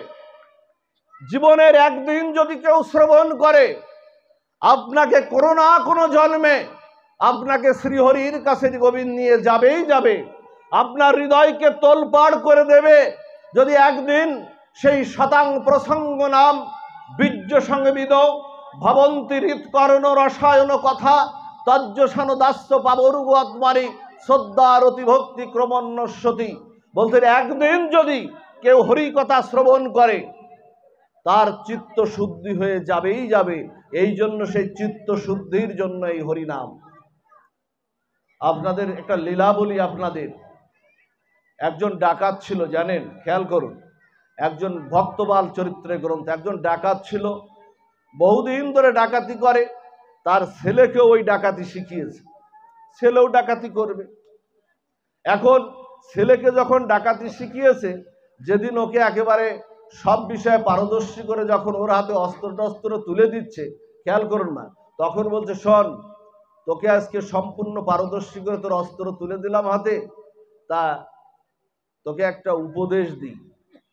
জীবনের একদিন যদি কেউ শ্রবণ করে, আপনাকে কোনো না কোনো জন্মে আপনাকে শ্রীহরির কাছে গোবিন্দ নিয়ে যাবেই যাবে, আপনার হৃদয়কে তোলপাড় করে দেবে। যদি একদিন সেই শতাং প্রসঙ্গ নাম বীর্য সংবিদ ভবন্তি হৃৎকর্ণ রসায়ন কথা তজ্জসান দাস্য পাবরুগ আত্মারি শ্রদ্ধারতি ভক্তি ক্রমণ্যস্বতী। বলতেন একদিন যদি কেউ হরি কথা শ্রবণ করে তার চিত্ত শুদ্ধি হয়ে যাবেই যাবে। এই জন্য সেই চিত্ত শুদ্ধির জন্য এই হরিনাম। আপনাদের একটা লীলা বলি আপনাদের। একজন ডাকাত ছিল, জানেন, খেয়াল করুন, একজন ভক্তবাল চরিত্রে গ্রন্থ, একজন ডাকাত ছিল, বহুদিন ধরে ডাকাতি করে, তার ছেলেকেও ওই ডাকাতি শিখিয়েছে, ছেলেও ডাকাতি করবে। এখন ছেলেকে যখন ডাকাতি শিখিয়েছে, যেদিন ওকে একেবারে সব বিষয়ে পারদর্শী করে যখন ওর হাতে অস্ত্র টস্ত্র তুলে দিচ্ছে, খেয়াল করুন না, তখন বলছে শোন, তোকে আজকে সম্পূর্ণ পারদর্শী করে তোর অস্ত্র তুলে দিলাম হাতে, তা তোকে একটা উপদেশ দিই,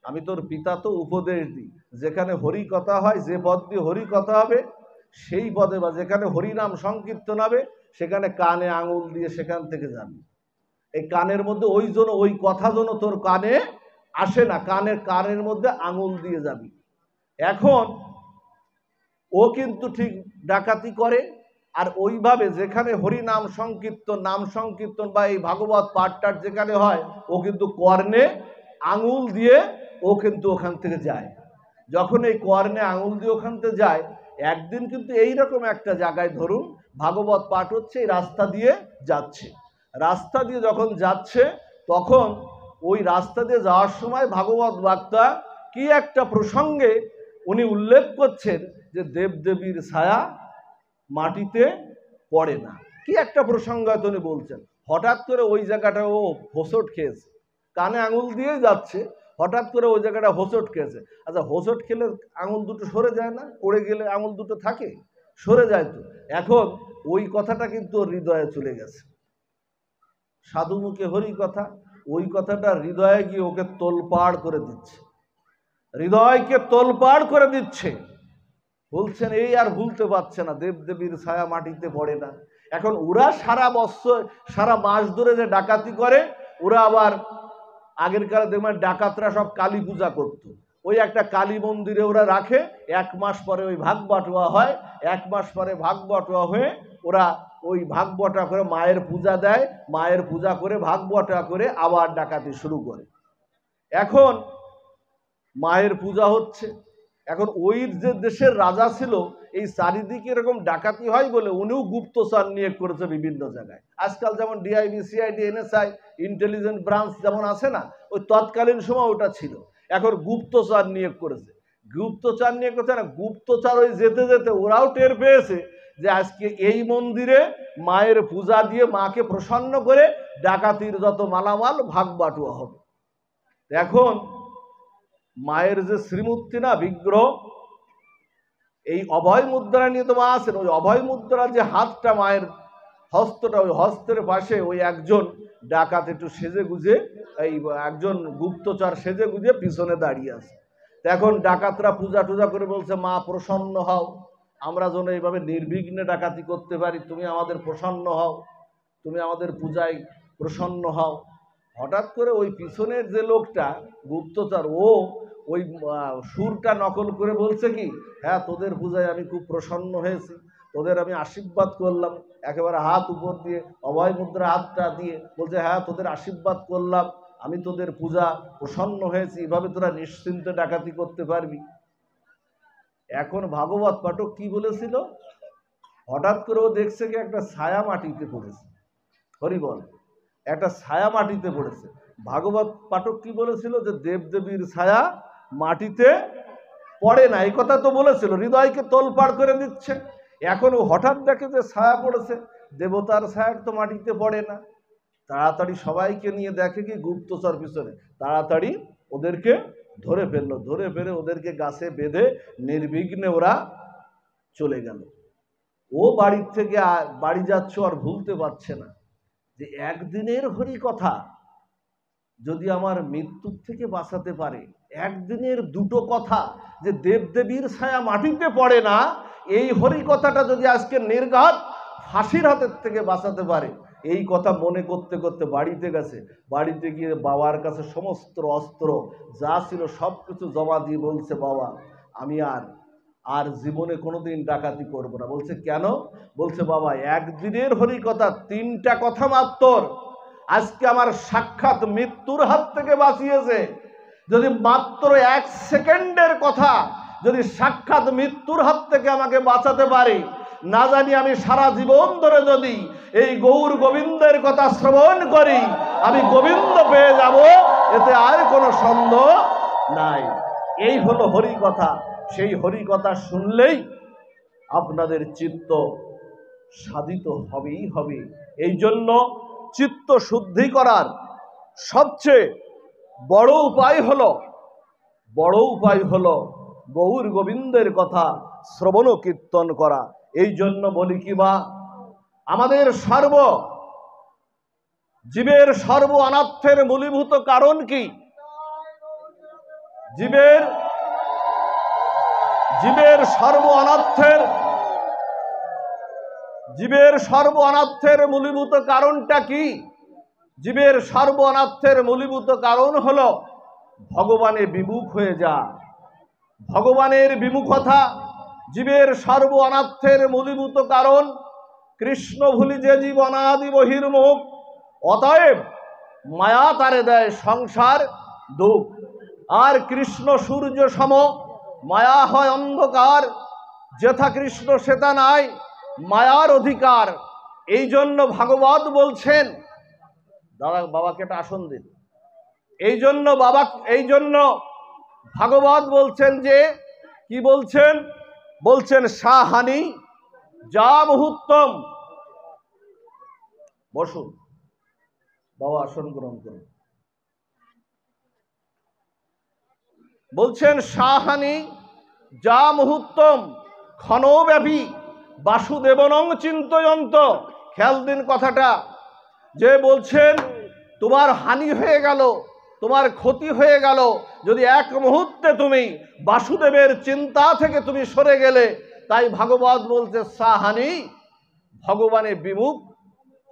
আমি তোর পিতা তো, উপদেশ দিই, যেখানে হরি কথা হয়, যে পদ দিয়ে হরি কথা হবে সেই পদে, বা যেখানে হরিনাম সংকীর্তন হবে সেখানে কানে আঙুল দিয়ে সেখান থেকে যাবি। এই কানের মধ্যে ওই কথা যেন তোর কানে আসে না, কানের মধ্যে আঙুল দিয়ে যাবি। এখন ও কিন্তু ঠিক ডাকাতি করে, আর ওইভাবে যেখানে হরি নাম সংকীর্তন বা এই ভাগবত পাঠটার যেখানে হয়, ও কিন্তু কর্ণে আঙুল দিয়ে ও কিন্তু ওখান থেকে যায়। যখন এই কর্ণে আঙুল দিয়ে ওখান থেকে যায়, একদিন কিন্তু এইরকম একটা জায়গায়, ধরুন ভাগবত পাঠ হচ্ছে, এই রাস্তা দিয়ে যাচ্ছে, রাস্তা দিয়ে যখন যাচ্ছে তখন ওই রাস্তা দিয়ে যাওয়ার সময় ভাগবত বক্তা কি একটা প্রসঙ্গে উনি উল্লেখ করছেন যে দেবদেবীর ছায়া মাটিতে পড়ে না, কি একটা প্রসঙ্গ হয়তো উনি বলছেন। হঠাৎ করে ওই জায়গাটা ও হোঁচট খেয়েছে, কানে আঙুল দিয়ে যাচ্ছে, হঠাৎ করে ওই জায়গাটা হোঁচট খেয়েছে। আচ্ছা, হোঁচট খেলে আঙুল দুটো সরে যায় না? পড়ে গেলে আঙুল দুটো থাকে, সরে যায় তো। এখন ওই কথাটা কিন্তু ওর হৃদয়ে চলে গেছে, সাধু মুখে হরি কথা, ওই কথাটা হৃদয়ে গিয়ে ওকে তোলপাড় করে দিচ্ছে, হৃদয়কে তোলপাড় করে দিচ্ছে। বলছেন এই আর ভুলতে পারছে না, দেবদেবীর ছায়া মাটিতে পড়ে না। এখন ওরা সারা বছর সারা মাস ধরে যে ডাকাতি করে, ওরা আবার আগের কালে দেখবেন ডাকাতরা সব কালী পূজা করত, ওই একটা কালী মন্দিরে ওরা রাখে, 1 মাস পরে ওই ভাগ বাটোয়া হয়, 1 মাস পরে ভাগ বাটোয়া হয়ে ওরা ওই ভাগ বটা করে মায়ের পূজা দেয়, মায়ের পূজা করে ভাগ বটা করে আবার ডাকাতি শুরু করে। এখন মায়ের পূজা হচ্ছে, এখন ওই যে দেশের রাজা ছিল, এই চারিদিকে এরকম ডাকাতি হয় বলে উনিও গুপ্তচর নিয়োগ করেছে বিভিন্ন জায়গায়। আজকাল যেমন DIB, CID, NSI, intelligence branch যেমন আছে না, ওই তৎকালীন সময় ওটা ছিল। এখন গুপ্তচর নিয়োগ করেছে, গুপ্তচর নিয়োগ করছে না, গুপ্তচর ওই যেতে যেতে ওরাও টের পেয়েছে যে আজকে এই মন্দিরে মায়ের পূজা দিয়ে মাকে প্রসন্ন করে ডাকাতির যত মালামাল ভাগ বাটুয়া হবে। এখন মায়ের যে শ্রীমূর্তি না, বিগ্রহ, এই অভয় মুদ্রা নিয়ে তো মা আছেন, ওই অভয় মুদ্রার যে হাতটা, মায়ের হস্তটা, ওই হস্তের পাশে ওই একজন ডাকাত একটু সেজে গুজে, এই একজন গুপ্তচর সেজে গুজে পিছনে দাঁড়িয়ে আছে। এখন ডাকাতরা পূজা টুজা করে বলছে, মা প্রসন্ন হও, আমরা যেন এইভাবে নির্বিঘ্নে ডাকাতি করতে পারি, তুমি আমাদের প্রসন্ন হও, তুমি আমাদের পূজায় প্রসন্ন হও। হঠাৎ করে ওই পিছনের যে লোকটা গুপ্তচর, ও ওই সুরটা নকল করে বলছে কি, হ্যাঁ তোদের পূজায় আমি খুব প্রসন্ন হয়েছি, তোদের আমি আশীর্বাদ করলাম, একেবারে হাত উপর দিয়ে অভয় মুদ্রা হাতটা দিয়ে বলছে, হ্যাঁ তোদের আশীর্বাদ করলাম, আমি তোদের পূজা প্রসন্ন হয়েছি, এভাবে তোরা নিশ্চিন্তে ডাকাতি করতে পারবি। এখন ভাগবত পাঠক কি বলেছিল, হঠাৎ করে ও দেখছে কি একটা ছায়া মাটিতে পড়েছে, হরি বল, একটা ছায়া মাটিতে পড়েছে। ভাগবত পাঠক কি বলেছিল যে দেবদেবীর ছায়া মাটিতে পড়ে না, এই কথা তো বলেছিল, হৃদয়কে তোলপাড় করে দিচ্ছে। এখন ও হঠাৎ দেখে যে ছায়া পড়েছে, দেবতার ছায়া তো মাটিতে পড়ে না, তাড়াতাড়ি সবাইকে নিয়ে দেখে কি গুপ্তচর পিছনে, তাড়াতাড়ি ওদেরকে ধরে ফেললো, ধরে ফেলে ওদেরকে গাছে বেঁধে নির্বিঘ্নে ওরা চলে গেল। ও বাড়ির থেকে বাড়ি যাচ্ছ আর ভুলতে পারছে না যে একদিনের হরি কথা যদি আমার মৃত্যুর থেকে বাঁচাতে পারে, একদিনের দুটো কথা যে দেবদেবীর ছায়া মাটিতে পড়ে না, এই হরি কথাটা যদি আজকে নির্ঘাত ফাঁসির হাতের থেকে বাঁচাতে পারে, এই কথা মনে করতে করতে বাড়িতে গেছে। বাড়িতে গিয়ে বাবার কাছে সমস্ত অস্ত্র যা ছিল সব কিছু জমা দিয়ে বলছে, বাবা আমি আর আর জীবনে কোনোদিন ডাকাতি করব না। বলছে কেন? বলছে বাবা, একদিনের হরিকথা, 3টা কথা মাত্র আজকে আমার সাক্ষাৎ মৃত্যুর হাত থেকে বাঁচিয়েছে। যদি মাত্র 1 সেকেন্ডের কথা যদি সাক্ষাৎ মৃত্যুর হাত থেকে আমাকে বাঁচাতে পারি, না জানি আমি সারা জীবন ধরে যদি এই গৌর গোবিন্দের কথা শ্রবণ করি, আমি গোবিন্দ পেয়ে যাব, এতে আর কোনো সন্দেহ নাই। এই হলো হরিকথা। সেই হরিকথা শুনলেই আপনাদের চিত্ত সাধিত হবেই হবে। এই জন্য চিত্ত শুদ্ধি করার সবচেয়ে বড় উপায় হলো গৌর গোবিন্দের কথা শ্রবণ কীর্তন করা। এই জন্য বলি কি বা, আমাদের জীবের সর্ব অনার্থের মূলীভূত কারণ কি? জীবের সর্ব অনার্থের মূলীভূত কারণটা কি? জীবের সর্ব অনার্থের মূলীভূত কারণ হলো ভগবানে বিমুখ হয়ে যা। ভগবানের বিমুখতা জীবের সর্ব অনার্থের মূলীভূত কারণ। কৃষ্ণ ভুলি যে জীব অনাদি বহির্মুখ, অতএব মায়া তারে দেয় সংসার দুঃখ। আর কৃষ্ণ সূর্য সম, মায়া হয় অন্ধকার, যেথা কৃষ্ণ সেটা নাই মায়ার অধিকার। এই জন্য ভাগবত বলছেন, দাদা বাবাকে একটা আসন দিন। এই জন্য ভাগবত বলছেন যে কি বলছেন সাহানি যা মুহূর্তম। বসুন বাবা, আসন গ্রহণ করুন। বলছেন সাহানি যা মুহূর্তম ক্ষণব্যাপী বাসুদেবনং চিন্তয়ন্ত। খেয়াল দিন কথাটা, যে বলছেন তোমার হানি হয়ে গেল, তোমার ক্ষতি হয়ে গেল যদি এক মুহূর্তে তুমি বাসুদেবের চিন্তা থেকে তুমি সরে গেলে। তাই ভাগবত বলছে সাহানি, ভগবানে বিমুখ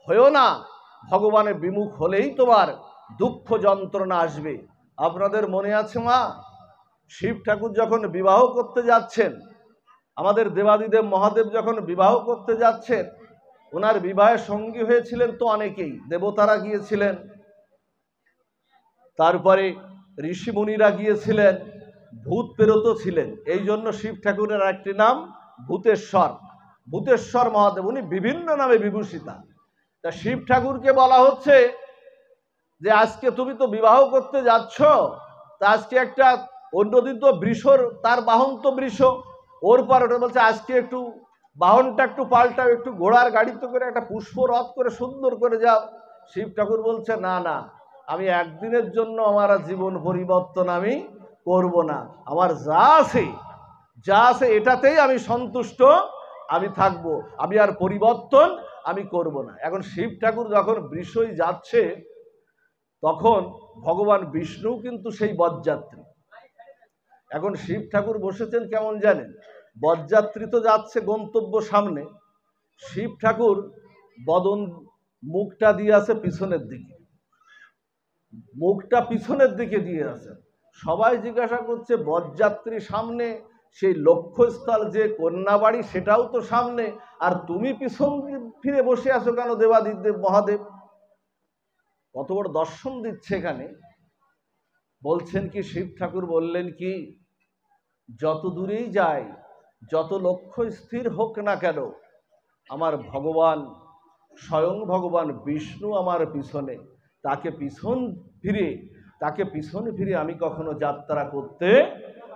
হয়েও না। ভগবানে বিমুখ হলেই তোমার দুঃখ যন্ত্রণা আসবে। আপনাদের মনে আছে মা, শিব ঠাকুর যখন বিবাহ করতে যাচ্ছেন, আমাদের দেবাদিদেব মহাদেব যখন বিবাহ করতে যাচ্ছেন, ওনার বিবাহের সঙ্গী হয়েছিলেন তো অনেকেই, দেবতারা গিয়েছিলেন, তারপরে ঋষিমুনিরা গিয়েছিলেন, ভূত প্রেরত ছিলেন। এই জন্য শিব ঠাকুরের একটি নাম ভূতেশ্বর মহাদেব। উনি বিভিন্ন নামে বিভূষিতা। তা শিব ঠাকুরকে বলা হচ্ছে যে আজকে তুমি তো বিবাহ করতে যাচ্ছ, তা আজকে একটা, অন্যদিন তো বৃষর, তার বাহন তো বৃষ, ওর পর ওটা বলছে আজকে একটু বাহনটা একটু পাল্টাও, একটু ঘোড়ার গাড়িতে করে একটা পুষ্প রথ করে সুন্দর করে যাও। শিব ঠাকুর বলছে না না, আমি একদিনের জন্য আমার জীবন পরিবর্তন আমি করব না। আমার যা আছে এটাতেই আমি সন্তুষ্ট, আমি থাকবো, আমি আর পরিবর্তন আমি করব না। এখন শিব ঠাকুর যখন বৃষই যাচ্ছে, তখন ভগবান বিষ্ণু কিন্তু সেই বরযাত্রী। এখন শিব ঠাকুর বসেছেন কেমন জানেন? বরযাত্রী তো যাচ্ছে গন্তব্য সামনে, শিব ঠাকুর মুখটা দিয়ে আছে পিছনের দিকে, মুখটা পিছনের দিকে দিয়ে আছে। সবাই জিজ্ঞাসা করছে বরযাত্রী সামনে, সেই লক্ষ্যস্থল যে কন্যাবাড়ি সেটাও তো সামনে, আর তুমি পিছন ফিরে বসে আছো কেন দেবাদিদেব মহাদেব? কত বড় দর্শন দিচ্ছে এখানে। বলছেন কি, শিব ঠাকুর বললেন কি, যত দূরেই যায়, যত লক্ষ্য স্থির হোক না কেন, আমার ভগবান, স্বয়ং ভগবান বিষ্ণু আমার পিছনে, তাকে পিছন ফিরে আমি কখনো যাত্রা করতে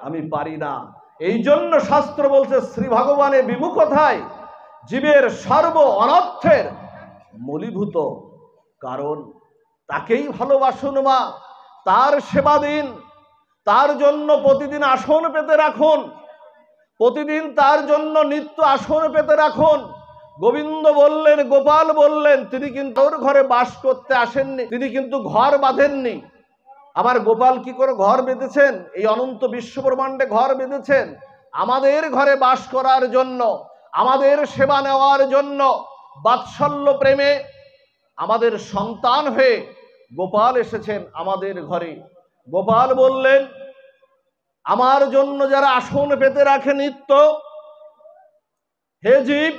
আমি পারি না। এই জন্য শাস্ত্র বলছে শ্রী ভগবানের বিমুখতায় জীবের সর্ব অনর্থের মূলীভূত কারণ। তাকেই ভালোবাসুন মা, তার সেবা দিন, তার জন্য প্রতিদিন আসন পেতে রাখুন, প্রতিদিন তার জন্য নিত্য আসন পেতে রাখুন। গোবিন্দ বললেন, গোপাল বললেন, তিনি কিন্তু ওর ঘরে বাস করতে আসেননি, তিনি কিন্তু ঘর বাঁধেননি। আমার গোপাল কি করে ঘর বেঁধেছেন? এই অনন্ত বিশ্বব্রহ্মাণ্ডে ঘর বেঁধেছেন আমাদের ঘরে বাস করার জন্য, আমাদের সেবা নেওয়ার জন্য। বাৎসল্য প্রেমে আমাদের সন্তান হয়ে গোপাল এসেছেন আমাদের ঘরে। গোপাল বললেন, আমার জন্য যারা আসন পেতে রাখে নিত্য, হে জীব,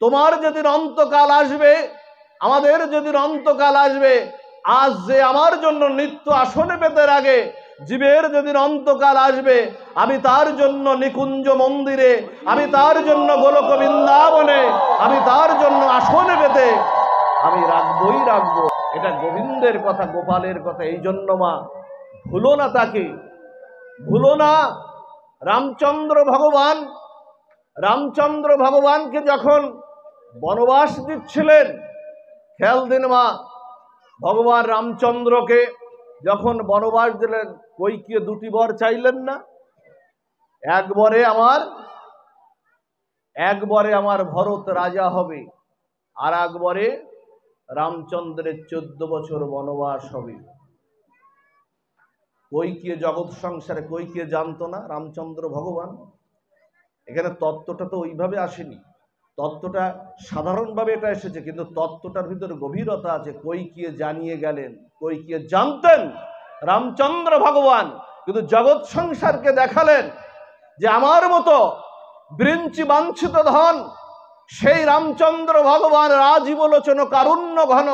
তোমার যেদিন অন্তকাল আসবে, আমাদের যেদিন অন্তকাল আসবে, আজ যে আমার জন্য নিত্য আসনে পেতে রাখে, জীবের যেদিন অন্তকাল আসবে, আমি তার জন্য নিকুঞ্জ মন্দিরে, আমি তার জন্য গোলক বৃন্দাবনে, আমি তার জন্য আসনে পেতে আমি রাখবই রাখবো। এটা গোবিন্দের কথা, গোপালের কথা। এই জন্য মা, ভুলো না তাকে, ভুলো না। রামচন্দ্র ভগবানকে যখন বনবাস দিচ্ছিলেন, খেয়াল দিন মা, ভগবান রামচন্দ্রকে যখন বনবাস দিলেন, কৈকেয়ী দুটি বর চাইলেন না? একবারে আমার ভরত রাজা হবে, আর একবারে রামচন্দ্রের 14 বছর বনবাস হবে। কৈকেয়ী জগৎ সংসারে কৈকেয়ী জানতো না রামচন্দ্র ভগবান। এখানে তত্ত্বটা তো ওইভাবে আসেনি, তত্ত্বটা সাধারণভাবে এটা এসেছে, কিন্তু তত্ত্বটার ভিতরে গভীরতা আছে। কৈকেয়ী জানিয়ে গেলেন, কৈকেয়ী জানতেন রামচন্দ্র ভগবান, কিন্তু জগৎ সংসারকে দেখালেন যে আমার মতো বৃঞ্চি বাঞ্ছিত ধন সেই রামচন্দ্র ভগবান রাজীবলোচন কারুণ্য ঘন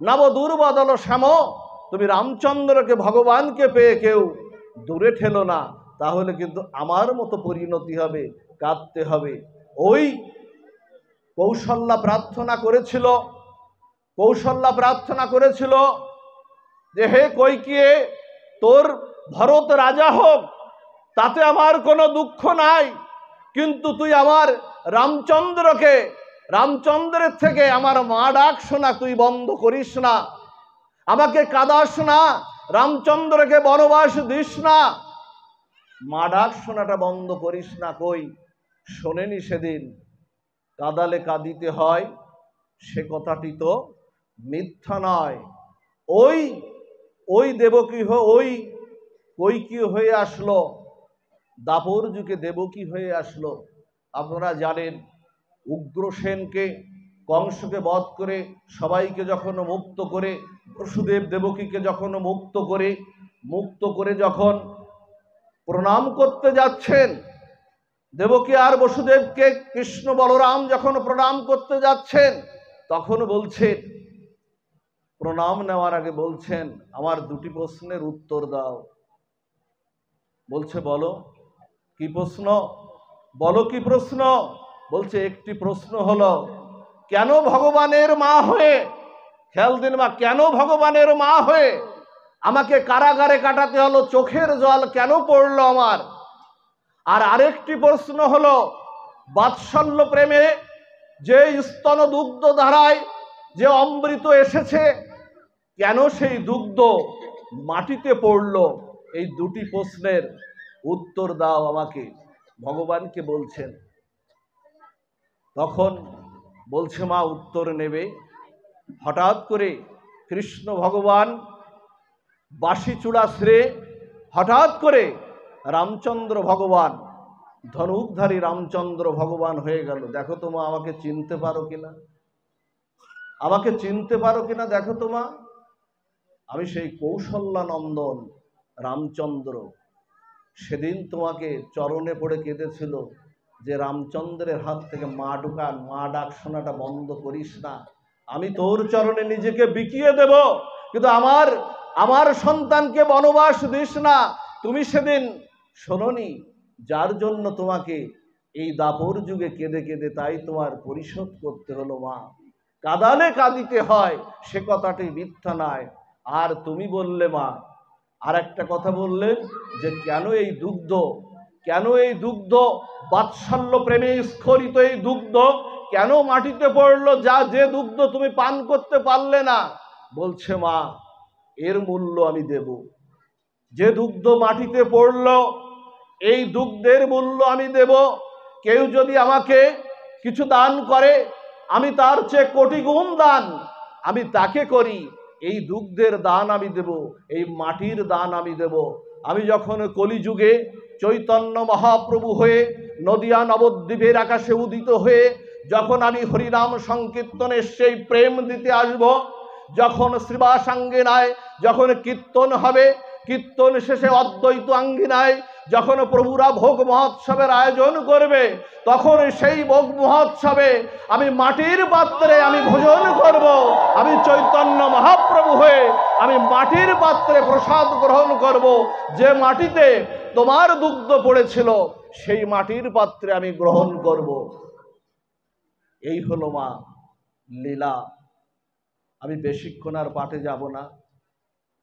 নব দুর্বদল শ্যাম, তুমি রামচন্দ্রকে ভগবানকে পেয়ে কেউ দূরে ঠেলো না, তাহলে কিন্তু আমার মতো পরিণতি হবে, কাঁদতে হবে। ওই কৌশল্যা প্রার্থনা করেছিল যে হে কৈকেয়ী, তোর ভরত রাজা হোক, তাতে আমার কোনো দুঃখ নাই, কিন্তু তুই আমার রামচন্দ্রের থেকে আমার মা ডাক শোনা তুই বন্ধ করিস না, আমাকে কাঁদাস না, রামচন্দ্রকে বনবাস দিস না, মা ডাক শোনাটা বন্ধ করিস না। কই শোনেনি সেদিন? কাঁদালে কাঁদিতে হয়, সে কথাটি তো মিথ্যা নয়। ওই দেবকী ওই কৈকেয়ী হয়ে আসলো, দাপর যুগে দেবকী হয়ে আসলো। আপনারা জানেন, উগ্রসেনকে, কংসকে বধ করে সবাইকে যখন মুক্ত করে, বসুদেব দেবকীকে যখন মুক্ত করে যখন প্রণাম করতে যাচ্ছেন, দেবকী আর বসুদেবকে কৃষ্ণ বলরাম যখন প্রণাম করতে যাচ্ছেন, তখন বলছেন, প্রণাম নেওয়ার আগে বলছেন, আমার দুটি প্রশ্নের উত্তর দাও। বলছে বলো কি প্রশ্ন? বলছে একটি প্রশ্ন হলো, কেন ভগবানের মা হয়ে, খেয়াল দিন মা, কেন ভগবানের মা হয়ে আমাকে কারাগারে কাটাতে হলো, চোখের জল কেন পড়লো আমার? আর আরেকটি প্রশ্ন হলো, বাৎসল্য প্রেমে যে স্তন দুগ্ধ ধারায় যে অমৃত এসেছে, কেন সেই দুগ্ধ মাটিতে পড়লো? এই দুটি প্রশ্নের উত্তর দাও আমাকে, ভগবানকে বলছেন। তখন বলছে মা উত্তর নেবে। হঠাৎ করে কৃষ্ণ ভগবান বাঁশি চূড়া ছেড়ে হঠাৎ করে রামচন্দ্র ভগবান, ধনুকধারী রামচন্দ্র ভগবান হয়ে গেল। দেখো তো মা, আমাকে চিনতে পারো কিনা, দেখো তো মা, আমি সেই কৌশল্যা নন্দন রামচন্দ্র। সেদিন তোমাকে চরণে পড়ে কেঁদেছিল যে রামচন্দ্রের হাত থেকে মা ডাক শোনাটা বন্ধ করিস না, আমি তোর চরণে নিজেকে বিকিয়ে দেব, কিন্তু আমার সন্তানকে বনবাস দিস না। তুমি সেদিন শোনোনি, যার জন্য তোমাকে এই দাপর যুগে কেঁদে কেঁদে তাই তোমার পরিশোধ করতে হলো মা। কাঁদালে কাঁদিতে হয়, সে কথাটি মিথ্যা নয়। আর তুমি বললে মা, আর একটা কথা বললেন যে কেন এই দুগ্ধ বাৎসল্য প্রেমে স্খলিত এই দুগ্ধ কেন মাটিতে পড়লো, যে দুগ্ধ তুমি পান করতে পারলে না? বলছে মা, এর মূল্য আমি দেব। যে দুগ্ধ মাটিতে পড়লো, এই দুগ্ধের মূল্য আমি দেব। কেউ যদি আমাকে কিছু দান করে, আমি তার চেয়ে কোটি গুণ দান আমি তাকে করি। এই দুগ্ধের দান আমি দেব, এই মাটির দান আমি দেব। আমি যখন কলিযুগে চৈতন্য মহাপ্রভু হয়ে নদিয়া নবদ্বীপের আকাশে উদিত হয়ে যখন আমি হরিনাম সংকীর্তনের সেই প্রেম দিতে আসব, যখন শ্রীবাস আঙ্গিনায় যখন কীর্তন হবে, কীর্তন শেষে অদ্বৈত আঙ্গিনায় যখন প্রভুরা ভোগ মহোৎসবের আয়োজন করবে, তখন সেই ভোগ মহোৎসবে আমি মাটির পাত্রে আমি ভোজন করব। আমি চৈতন্য মহাপ্রভু হয়ে আমি মাটির পাত্রে প্রসাদ গ্রহণ করব। যে মাটিতে তোমার দুগ্ধ পড়েছিল সেই মাটির পাত্রে আমি গ্রহণ করব। এই হলো মা লীলা। আমি বেশিক্ষণ আর পাঠে যাব না।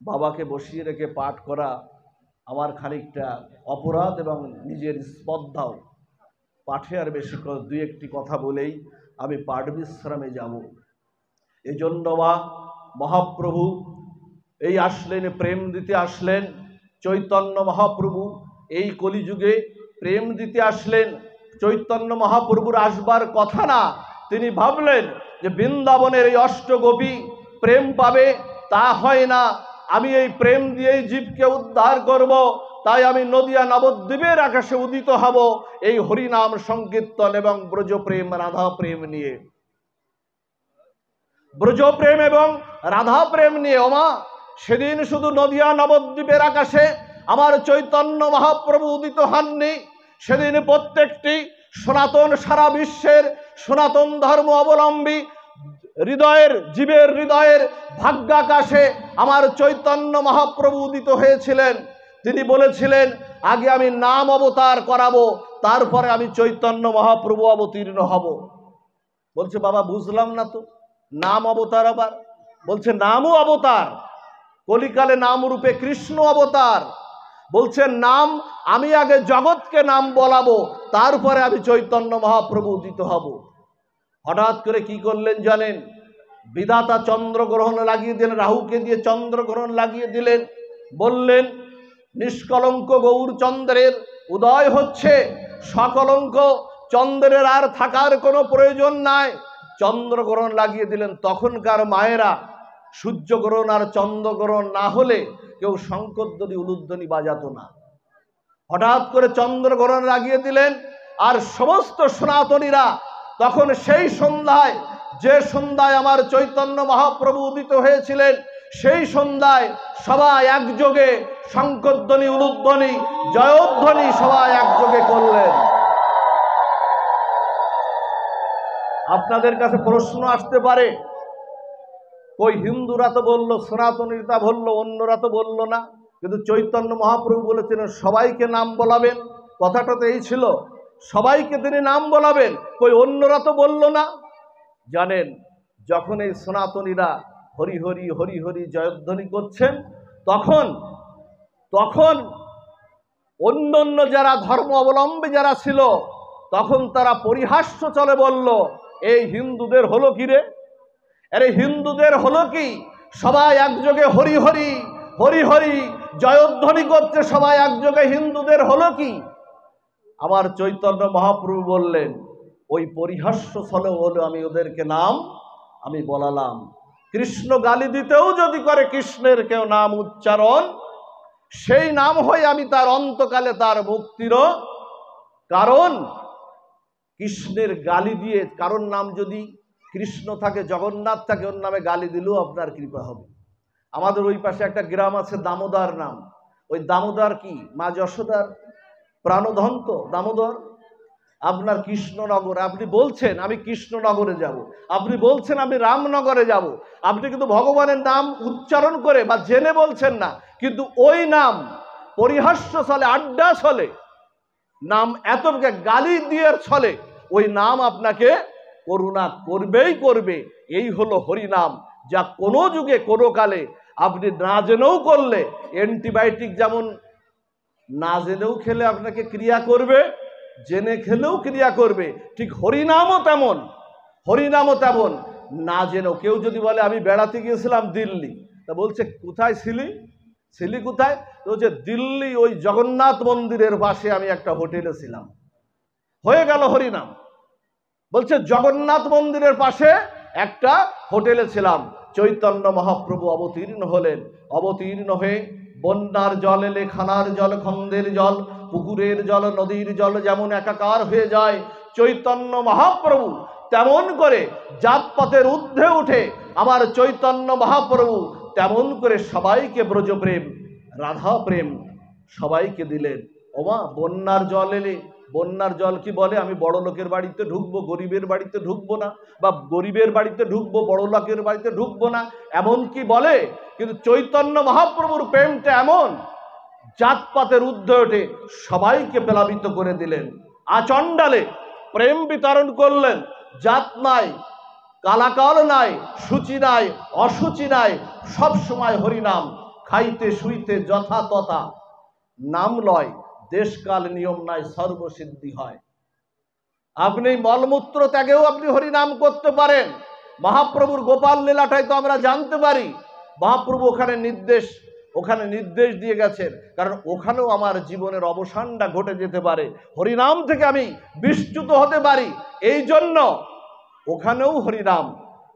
বাবাকে বসিয়ে রেখে পাঠ করা আমার খানিকটা অপরাধ এবং নিজের স্পর্ধাও। পাঠে আর বেশি দুই একটি কথা বলেই আমি পাঠ বিশ্রামে যাব। এজন্য মা মহাপ্রভু এই আসলেন, প্রেম দিতে আসলেন। চৈতন্য মহাপ্রভু এই কলিযুগে প্রেম দিতে আসলেন। চৈতন্য মহাপ্রভুর আসবার কথা না, তিনি ভাবলেন যে বৃন্দাবনের এই অষ্টগোপী প্রেম পাবে, তা হয় না। আমি এই প্রেম দিয়েই জীবকে উদ্ধার করব। তাই আমি নদিয়া নবদ্বীপের আকাশে উদিত হব এই হরিনাম সংকীর্তন এবং ব্রজপ্রেম রাধা প্রেম নিয়ে। ব্রজপ্রেম এবং রাধা প্রেম নিয়ে। ওমা, সেদিন শুধু নদিয়া নবদ্বীপের আকাশে আমার চৈতন্য মহাপ্রভু উদিত হননি, সেদিন প্রত্যেকটি সনাতন, সারা বিশ্বের সনাতন ধর্ম অবলম্বী হৃদয়ের, জীবের হৃদয়ের ভাগ্যাকাশে আমার চৈতন্য মহাপ্রভু উদিত হয়েছিলেন। তিনি বলেছিলেন, আগে আমি নাম অবতার করাবো, তারপরে আমি চৈতন্য মহাপ্রভু অবতীর্ণ হব। বলছে, বাবা বুঝলাম না তো, নাম অবতার আবার? বলছে, নামও অবতার। কলিকালে নাম রূপে কৃষ্ণ অবতার। বলছে, নাম আমি আগে জগৎকে নাম বলাবো, তারপরে আমি চৈতন্য মহাপ্রভু উদিত হব। হঠাৎ করে কি করলেন জানেন? বিধাতা চন্দ্রগ্রহণ লাগিয়ে দিলেন, রাহুকে দিয়ে চন্দ্রগ্রহণ লাগিয়ে দিলেন। বললেন, নিষ্কলঙ্ক গৌরচন্দ্রের উদয় হচ্ছে, সকলঙ্ক চন্দ্রের আর থাকার কোনো প্রয়োজন নাই। চন্দ্রগ্রহণ লাগিয়ে দিলেন। তখনকার মায়েরা সূর্যগ্রহণ আর চন্দ্রগ্রহণ না হলে কেউ শঙ্করধ্বনি উলুধ্বনি বাজাতো না। হঠাৎ করে চন্দ্রগ্রহণ লাগিয়ে দিলেন। আর সমস্ত সনাতনীরা তখন সেই সন্ধ্যায়, যে সন্ধ্যায় আমার চৈতন্য মহাপ্রভু উদিত হয়েছিলেন, সেই সন্ধ্যায় সবাই একযোগে শঙ্করধ্বনি, উলুধ্বনি, জয়ধ্বনি সবাই একযোগে করলেন। আপনাদের কাছে প্রশ্ন আসতে পারে, কই হিন্দুরা তো বললো, সনাতনীরা বললো, অন্যরা তো বললো না, কিন্তু চৈতন্য মহাপ্রভু বলেছিলেন সবাইকে নাম বলাবেন। কথাটা তো এই ছিল, সবাইকে তিনি নাম বলাবেন, কই অন্যরা তো বললো না। জানেন, যখন এই সনাতনীরা হরি হরি হরি হরি জয়ধ্বনি করছেন, তখন তখন অন্য অন্য যারা ধর্ম অবলম্বী যারা ছিল, তখন তারা পরিহাস্য চলে বলল, এই হিন্দুদের হলো কি রে? আরে হিন্দুদের হলো কি? সবাই একযোগে হরি হরি হরি হরি জয়ধ্বনি করছে, সবাই একযোগে, হিন্দুদের হলো কি? আমার চৈতন্য মহাপ্রভু বললেন, ওই পরিহাস্য ছলে হলো আমি ওদেরকে নাম আমি বলালাম। কৃষ্ণ গালি দিতেও যদি করে কৃষ্ণের কেউ নাম উচ্চারণ, সেই নাম হয়ে আমি তার অন্তকালে তার মুক্তির কারণ। কৃষ্ণের গালি দিয়ে, কারণ নাম যদি কৃষ্ণ থাকে, জগন্নাথ থাকে, ওর নামে গালি দিলেও আপনার কৃপা হবে। আমাদের ওই পাশে একটা গ্রাম আছে দামোদর নাম। ওই দামোদর কি মা যশোদার প্রাণধন্ত দামোদর। আপনার কৃষ্ণনগর, আপনি বলছেন আমি কৃষ্ণনগরে যাব, আপনি বলছেন আমি রামনগরে যাব, আপনি কিন্তু ভগবানের নাম উচ্চারণ করে বা জেনে বলছেন না, কিন্তু ওই নাম পরিহাস্য ছলে, আড্ডা ছলে, নাম এত গালি দিয়ে ছলে, ওই নাম আপনাকে করুণা করবেই করবে। এই হলো হরিনাম, যা কোনো যুগে কোনো কালে আপনি না জেনেও করলে, অ্যান্টিবায়োটিক যেমন না জেনেও খেলে আপনাকে ক্রিয়া করবে, জেনে খেলেও ক্রিয়া করবে, ঠিক হরিনামও তেমন। হরিনামও তেমন না জেনেও। কেউ যদি বলে আমি বেড়াতে গিয়েছিলাম দিল্লি, তা বলছে কোথায় ছিলি? ছিলি কোথায়? তো যে দিল্লি ওই জগন্নাথ মন্দিরের পাশে আমি একটা হোটেলে ছিলাম, হয়ে গেল হরিনাম। বলছে জগন্নাথ মন্দিরের পাশে একটা হোটেলে ছিলাম। চৈতন্য মহাপ্রভু অবতীর্ণ হলেন। অবতীর্ণ হয়ে বন্যার জল এলে, খানার জল, খন্দের জল, পুকুরের জল, নদীর জল যেমন একাকার হয়ে যায়, চৈতন্য মহাপ্রভু তেমন করে জাতপাতের ঊর্ধ্বে উঠে আমার চৈতন্য মহাপ্রভু তেমন করে সবাইকে ব্রজপ্রেম রাধা প্রেম সবাইকে দিলেন। ওমা বন্যার জল এলে, বন্যার জল কি বলে আমি বড় লোকের বাড়িতে ঢুকবো, গরিবের বাড়িতে ঢুকবো না, বা গরিবের বাড়িতে ঢুকবো, বড় লোকের বাড়িতে ঢুকবো না, এমন কি বলে? কিন্তু চৈতন্য মহাপ্রভুর প্রেমটা এমন, জাতপাতের ঊর্ধ্বে ওঠে, সবাইকে প্লাবিত করে দিলেন। আচণ্ডালে প্রেম বিতরণ করলেন। জাত নাই, কালাকাল নাই, সূচি নাই, অসুচি নাই, সব সময় হরিনাম, খাইতে শুইতে যথা তথা নাম লয়, দেশকাল নিয়ম নাই, সর্বসিদ্ধি হয়। আপনি মলমূত্র ত্যাগেও আপনি হরিনাম করতে পারেন। মহাপ্রভুর গোপাল লীলাটাই তো আমরা জানতে পারি। মহাপ্রভু ওখানে নির্দেশ দিয়ে গেছেন, কারণ ওখানেও আমার জীবনের অবসানটা ঘটে যেতে পারে, হরিনাম থেকে আমি বিচ্যুত হতে পারি, এই জন্য ওখানেও হরিনাম।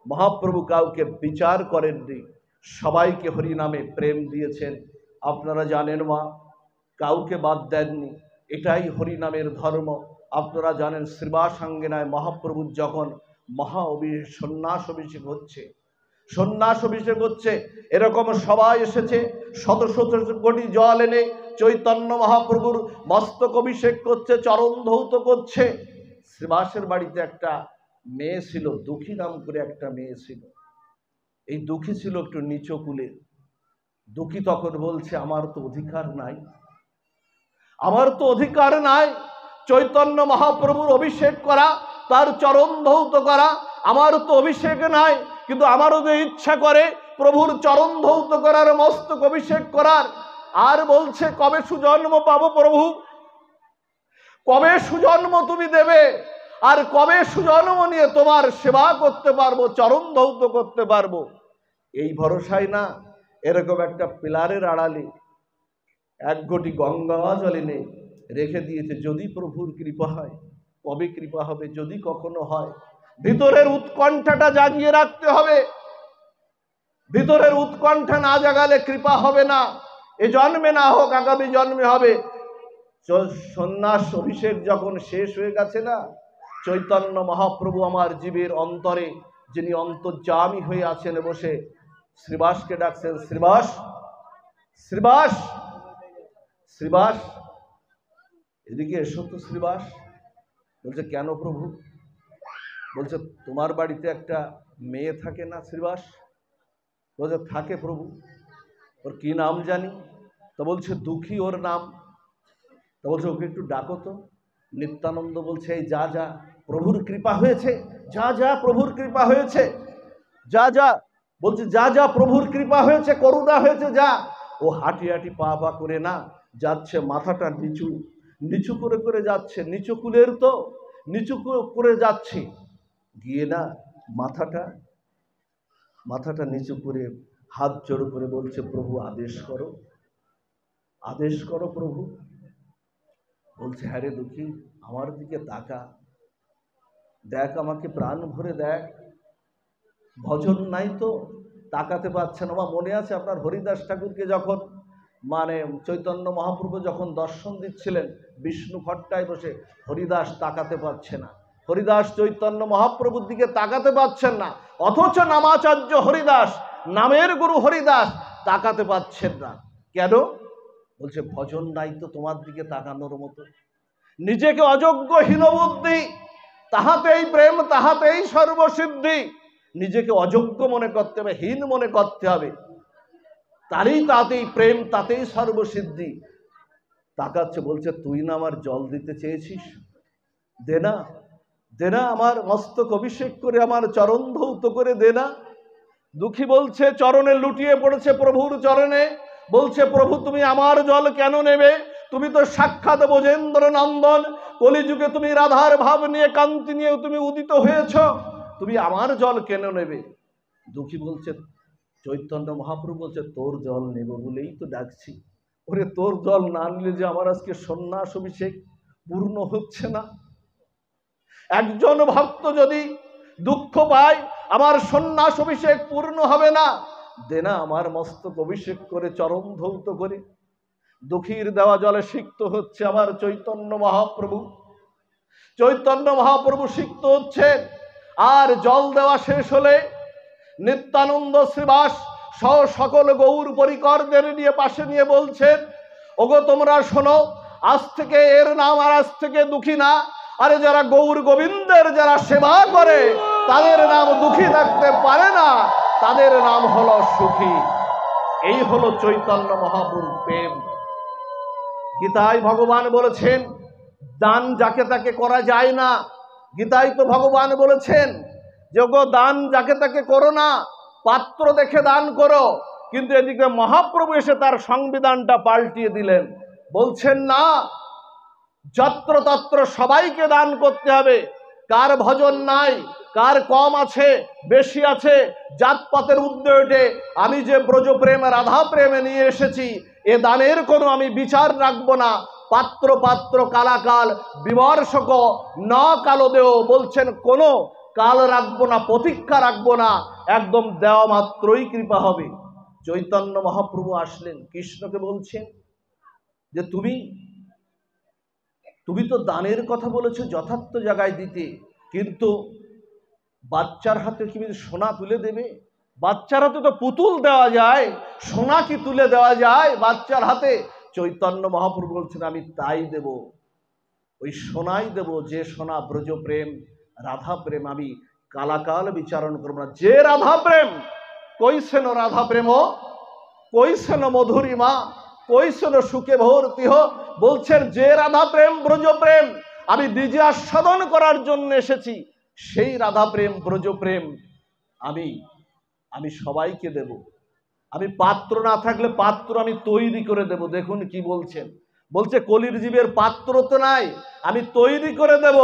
মহাপ্রভু কাউকে বিচার করেননি, সবাইকে হরিনামে প্রেম দিয়েছেন। আপনারা জানেন মা, কাউকে বাদ দেননি, এটাই হরিনামের ধর্ম। আপনারা জানেন শ্রীবাসাঙ্গিনায় মহাপ্রভুর যখন সন্ন্যাস অভিষেক হচ্ছে, এরকম সবাই এসেছে, শত শত কোটি জল এনে চৈতন্য মহাপ্রভুর মস্তক অভিষেক করছে, চরণ ধৌত করছে। শ্রীবাসের বাড়িতে একটা মেয়ে ছিল, দুঃখী নাম করে একটা মেয়ে ছিল। এই দুঃখী ছিল একটু নিচু কুলের। দুঃখী তখন বলছে, আমার তো অধিকার নাই চৈতন্য মহাপ্রভুর অভিষেক করা, তার চরণ ধৌত করা, আমার তো অভিষেক নাই, কিন্তু আমারও যে ইচ্ছা করে প্রভুর চরণ ধৌত করার, মস্তক অভিষেক করার। আর বলছে, কবে সুজন্ম পাবো প্রভু, কবে সুজন্ম তুমি দেবে, আর কবে সুজন্ম নিয়ে তোমার সেবা করতে পারবো, চরণ ধৌত করতে পারবো। এই ভরসায় না, এরকম একটা পিলারের আড়ালে এক ঘটি গঙ্গা জল এনে রেখে দিয়েছে, যদি প্রভুর কৃপা হয়। কবে কৃপা হবে? যদি কখনো হয়। ভিতরের উৎকণ্ঠাটা জাগিয়ে রাখতে হবে, ভিতরের উৎকণ্ঠা না জাগালে কৃপা হবে না। এ জন্মে না হোক, আগামী জন্মে হবে। সন্ন্যাস অভিষেক যখন শেষ হয়ে গেছে না, চৈতন্য মহাপ্রভু আমার জীবের অন্তরে, যিনি অন্তর্যামী হয়ে আছেন বসে, শ্রীবাসকে ডাকছেন, শ্রীবাস, শ্রীবাস, শ্রীবাস, এদিকে এসো তো শ্রীবাস। বলছে, কেন প্রভু? বলছে, তোমার বাড়িতে একটা মেয়ে থাকে না শ্রীবাস? বলছে, থাকে প্রভু। ওর কি নাম জানি? তো বলছে, দুঃখী ওর নাম। তো বলছে, ওকে একটু ডাকো তো। নিত্যানন্দ বলছে, এই যা যা, প্রভুর কৃপা হয়েছে, যা যা, প্রভুর কৃপা হয়েছে, যা যা। বলছে, যা যা, প্রভুর কৃপা হয়েছে, করুণা হয়েছে, যা। ও হাঁটি হাঁটি পা পা করে না যাচ্ছে, মাথাটা নিচু নিচু করে করে যাচ্ছে, নিচু কুলের তো, নিচু করে যাচ্ছে, গিয়ে না মাথাটা নিচু করে হাত জোড় করে বলছে, প্রভু আদেশ করো, আদেশ করো প্রভু। বলছে, হ্যাঁ রে দুঃখী, আমার দিকে তাকা, দেখ, আমাকে প্রাণ ভরে দেখ, ভজন নাই তো, তাকাতে পারছে না। মনে আছে আপনার হরিদাস ঠাকুরকে যখন চৈতন্য মহাপ্রভু যখন দর্শন দিচ্ছিলেন বিষ্ণু খট্টায় বসে, হরিদাস তাকাতে পারছে না, হরিদাস চৈতন্য মহাপ্রভুর দিকে তাকাতে পারছেন না, অথচ নামাচার্য হরিদাস, নামের গুরু হরিদাস তাকাতে পারছেন না। কেন? বলছে, ভজন নাই তো তোমার দিকে তাকানোর মতো। নিজেকে অযোগ্য হীনবুদ্ধি, তাহাতেই প্রেম, তাহাতেই সর্বসিদ্ধি। নিজেকে অযোগ্য মনে করতে হবে, হীন মনে করতে হবে, তাতেই প্রেম, তাতেই সর্বসিদ্ধি। তাকাচ্ছে, বলছে, তুই না আমার জল দিতে চেয়েছিস, দে না, দে না, আমার মস্তক অভিষেক করে, আমার চরণ ধৌত করে দে না। দুঃখী বলছে, চরণে লুটিয়ে পড়েছে প্রভুর চরণে, বলছে, প্রভু তুমি আমার জল কেন নেবে? তুমি তো সাক্ষাৎ ব্রজেন্দ্র নন্দন, কলিযুগে তুমি রাধার ভাব নিয়ে, কান্তি নিয়ে তুমি উদিত হয়েছ, তুমি আমার জল কেন নেবে? দুঃখী বলছে, চৈতন্য মহাপ্রভু বলছে, তোর জল নেব বলেই তো ডাকছি। ওরে, তোর জল না নিলে যে আমার আজকে সন্ন্যাস অভিষেক পূর্ণ হচ্ছে না। একজন ভক্ত যদি দুঃখ পায়, আমার সন্ন্যাস অভিষেক পূর্ণ হবে না, দে না, আমার মস্তক অভিষেক করে, চরণ ধৌত করে। দুঃখীর দেওয়া জলে সিক্ত হচ্ছে আমার চৈতন্য মহাপ্রভু। চৈতন্য মহাপ্রভু সিক্ত হচ্ছে, আর জল দেওয়া শেষ হলে নিত্যানন্দ শ্রীবাস সকল গৌর পরিকরদের নিয়ে পাশে নিয়ে বলছেন, ওগো তোমরা শোনো, আজ থেকে এর নাম আর আজ থেকে দুঃখী না। আরে যারা গৌর গোবিন্দের যারা সেবা করে তাদের নাম দুঃখী থাকতে পারে না, তাদের নাম হলো সুখী। এই হলো চৈতন্য মহাপ্রভুর প্রেম। গীতায় ভগবান বলেছেন দান যাকে তাকে করা যায় না। গীতায় তো ভগবান বলেছেন যে গো দান যাকে তাকে করো না, পাত্র দেখে দান করো। কিন্তু এদিকে মহাপ্রভু এসে তার সংবিধানটা পাল্টিয়ে দিলেন, বলছেন না যত্র তত্র সবাইকে দান করতে হবে। কার ভজন নাই, কার কম আছে বেশি আছে, জাতপাতের ঊর্ধ্বে ওঠে আমি যে ব্রজপ্রেম রাধা প্রেমে নিয়ে এসেছি এ দানের কোনো আমি বিচার রাখবো না। পাত্র পাত্র কালাকাল বিমর্শক ন কালো দেও, বলছেন কোনো কাল রাখবো না, প্রতীক্ষা রাখবো না, একদম দেওয়া মাত্রই কৃপা হবে। চৈতন্য মহাপ্রভু আসলেন, কৃষ্ণকে বলছেন যে তুমি তো দানের কথা বলেছো যথার্থ জায়গায় দিতে, কিন্তু বাচ্চার হাতে কি সোনা তুলে দেবে? বাচ্চার হাতে তো পুতুল দেওয়া যায়, সোনা কি তুলে দেওয়া যায় বাচ্চার হাতে? চৈতন্য মহাপ্রভু বলছেন আমি তাই দেব, ওই সোনাই দেব যে সোনা ব্রজপ্রেম রাধা প্রেম আমি কালাকাল বিচারণ করব না। যে রাধা প্রেম কৈসেন রাধা প্রেম কৈসেন মধুরিমা কৈসেন সুখে ভর্তি হ, বলছেন যে রাধা প্রেম ব্রজপ্রেম আমি নিজে আস্বাদন করার জন্য এসেছি, সেই রাধা প্রেম ব্রজপ্রেম আমি সবাইকে দেব। আমি পাত্র না থাকলে পাত্র আমি তৈরি করে দেব। দেখুন কি বলছেন, বলছে কলির জীবের পাত্র তো নাই, আমি তৈরি করে দেব।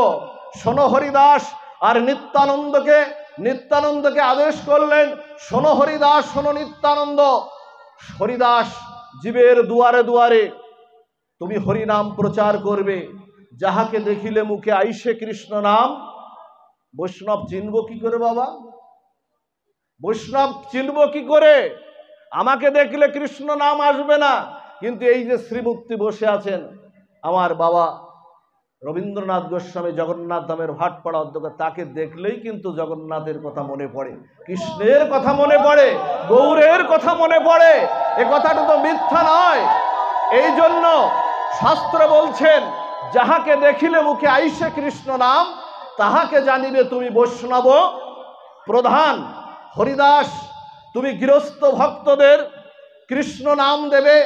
শোনো হরিদাস আর নিত্যানন্দকে আদেশ করলেন, শোনো হরিদাস শোনো নিত্যানন্দ। হরিদাস জীবের দুয়ারে দুয়ারে তুমি হরিনাম প্রচার করবে, যাহাকে দেখিলে মুখে আইসে কৃষ্ণ নাম। বৈষ্ণব চিনব কি করে বাবা? বৈষ্ণব চিনব কি করে? আমাকে দেখলে কৃষ্ণ নাম আসবে না। কিন্তু এই যে শ্রীমূর্তি বসে আছেন আমার বাবা রবীন্দ্রনাথ গোস্বামী জগন্নাথ ধামের ভাটপাড়া অধ্যক্ষ, তাকে দেখলেই কিন্তু জগন্নাথের কথা মনে পড়ে, কৃষ্ণের কথা মনে পড়ে, গৌরের কথা মনে পড়ে। এ কথাটা তো মিথ্যা নয়। এই জন্য শাস্ত্র বলছেন যাহাকে দেখিলে মুখে আইসে কৃষ্ণ নাম, তাহাকে জানিবে তুমি বৈষ্ণব প্রধান। হরিদাস তুমি গৃহস্থ ভক্তদের কৃষ্ণ নাম দেবে।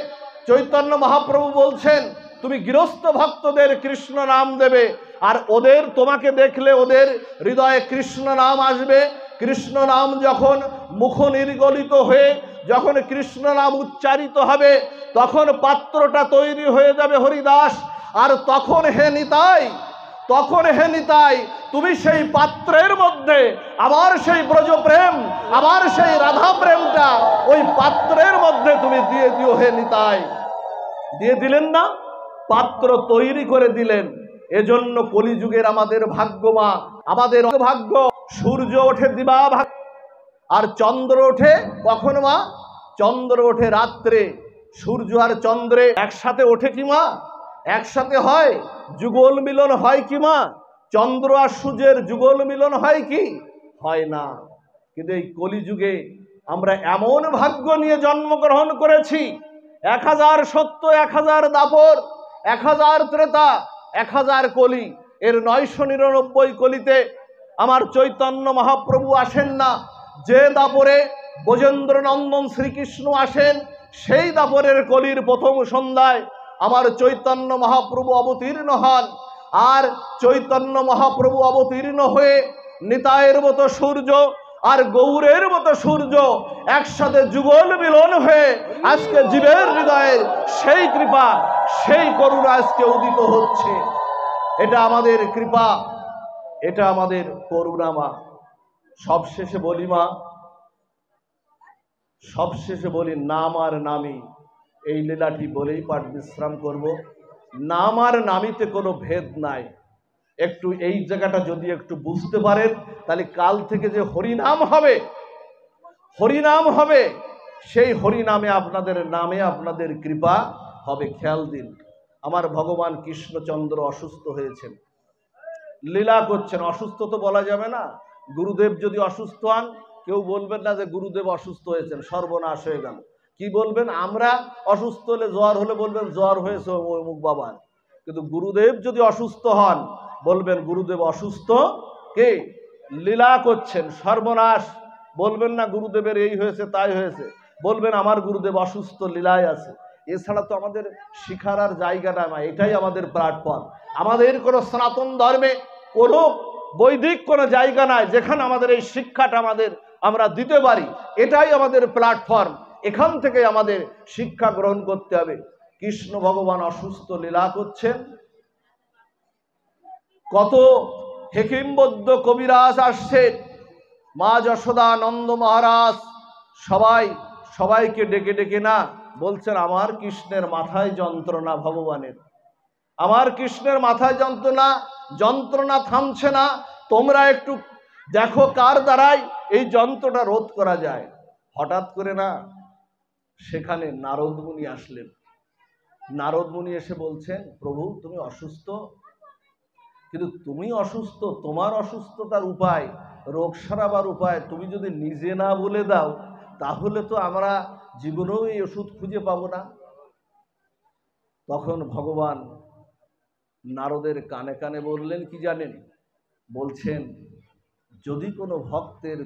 চৈতন্য মহাপ্রভু বলছেন তুমি গৃহস্থ ভক্তদের কৃষ্ণ নাম দেবে, আর ওদের তোমাকে দেখলে ওদের হৃদয়ে কৃষ্ণ নাম আসবে। কৃষ্ণ নাম যখন মুখ নির্গলিত হয়ে যখন কৃষ্ণ নাম উচ্চারিত হবে তখন পাত্রটা তৈরি হয়ে যাবে হরিদাস। আর তখন হে নিতাই তুমি সেই পাত্রের মধ্যে আবার সেই ব্রজপ্রেম আবার সেই রাধা প্রেমটা ওই পাত্রের মধ্যে তুমি দিয়ে দিও হে নিতাই। দিয়ে দিলেন না, পাত্র তৈরি করে দিলেন। এজন্য কলিযুগের আমাদের ভাগ্যমা, আমাদের ভাগ্য। সূর্য ওঠে দিবা ভাগ আর চন্দ্র ওঠে কখন মা? চন্দ্র ওঠে রাত্রে। সূর্য আর চন্দ্রে একসাথে ওঠে কি মা? একসাথে হয়? যুগল মিলন হয় কি মা? চন্দ্র আর সূর্যের যুগল মিলন হয় কি? হয় না। কিন্তু এই কলিযুগে আমরা এমন ভাগ্য নিয়ে জন্মগ্রহণ করেছি, 1000 সত্য, 1000 দাপর, 1000 ত্রেতা, 1000 কলি, এর 999 কলিতে আমার চৈতন্য মহাপ্রভু আসেন না। যে দাপরে ব্রজেন্দ্র নন্দন শ্রীকৃষ্ণ আসেন সেই দাপরের কলির প্রথম সন্ধ্যায় আমার চৈতন্য মহাপ্রভু অবতীর্ণ হন। আর চৈতন্য মহাপ্রভু অবতীর্ণ হয়ে নিতাইয়ের মতো সূর্য আর গৌরের মতো সূর্য একসাথে যুগল মিলন হয়ে আজকে জীবের হৃদয়ে সেই কৃপা সেই করুণা আজকে উদিত হচ্ছে। এটা আমাদের কৃপা, এটা আমাদের করুণা মা। সবশেষে বলি মা, সবশেষে বলি নাম আর নামি, এই লীলাটি বলেই পাঠ বিশ্রাম করব। নাম আর নামিতে কোনো ভেদ নাই। একটু এই জায়গাটা যদি একটু বুঝতে পারেন তাহলে কাল থেকে যে হরিনাম হবে, হরিনাম হবে, সেই হরিনামে আপনাদের নামে আপনাদের কৃপা হবে। খেয়াল দিন, আমার ভগবান কৃষ্ণচন্দ্র অসুস্থ হয়েছেন, লীলা করছেন। অসুস্থ তো বলা যাবে না, গুরুদেব যদি অসুস্থ হন কেউ বলবেন না যে গুরুদেব অসুস্থ হয়েছেন, সর্বনাশ হয়ে গেল। কি বলবেন? আমরা অসুস্থ হলে জ্বর হলে বলবেন জ্বর হয়েছে অমুক বাবার, কিন্তু গুরুদেব যদি অসুস্থ হন বলবেন গুরুদেব অসুস্থ, কে? লীলা করছেন, সর্বনাশ। বলবেন না গুরুদেবের এই হয়েছে তাই হয়েছে, বলবেন আমার গুরুদেব অসুস্থ, লীলায় আছে। এছাড়া তো আমাদের শিখার আর জায়গাটা নয়, এটাই আমাদের প্ল্যাটফর্ম। আমাদের কোনো সনাতন ধর্মে কোনো বৈদিক কোনো জায়গা নাই যেখানে আমাদের এই শিক্ষাটা আমরা দিতে পারি। এটাই আমাদের প্ল্যাটফর্ম, এখান থেকে আমাদের শিক্ষা গ্রহণ করতে হবে। কৃষ্ণ ভগবান অসুস্থ, লীলা করছেন। কত হেকিমবদ্ধ কবিরাজ আসছেন, মা যশোদা, নন্দ মহারাজ, সবাইকে ডেকে ডেকে না বলছেন আমার কৃষ্ণের মাথায় যন্ত্রণা, ভগবানের আমার কৃষ্ণের মাথায় যন্ত্রণা থামছে না, তোমরা একটু দেখো কার দ্বারাই এই যন্ত্রটা রোধ করা যায়। হঠাৎ করে না সেখানে নারদ মুনি আসলেন। নারদ মুনি এসে বলছেন প্রভু তুমি অসুস্থ, কিন্তু তুমি অসুস্থ, তোমার অসুস্থতার উপায়, রোগ সারাবার উপায় তুমি যদি নিজে না বলে দাও তাহলে তো আমরা জীবনেও এই ওষুধ খুঁজে পাবো না। তখন ভগবান নারদের কানে কানে বললেন কি জানেন? বলছেন যদি কোনো ভক্তের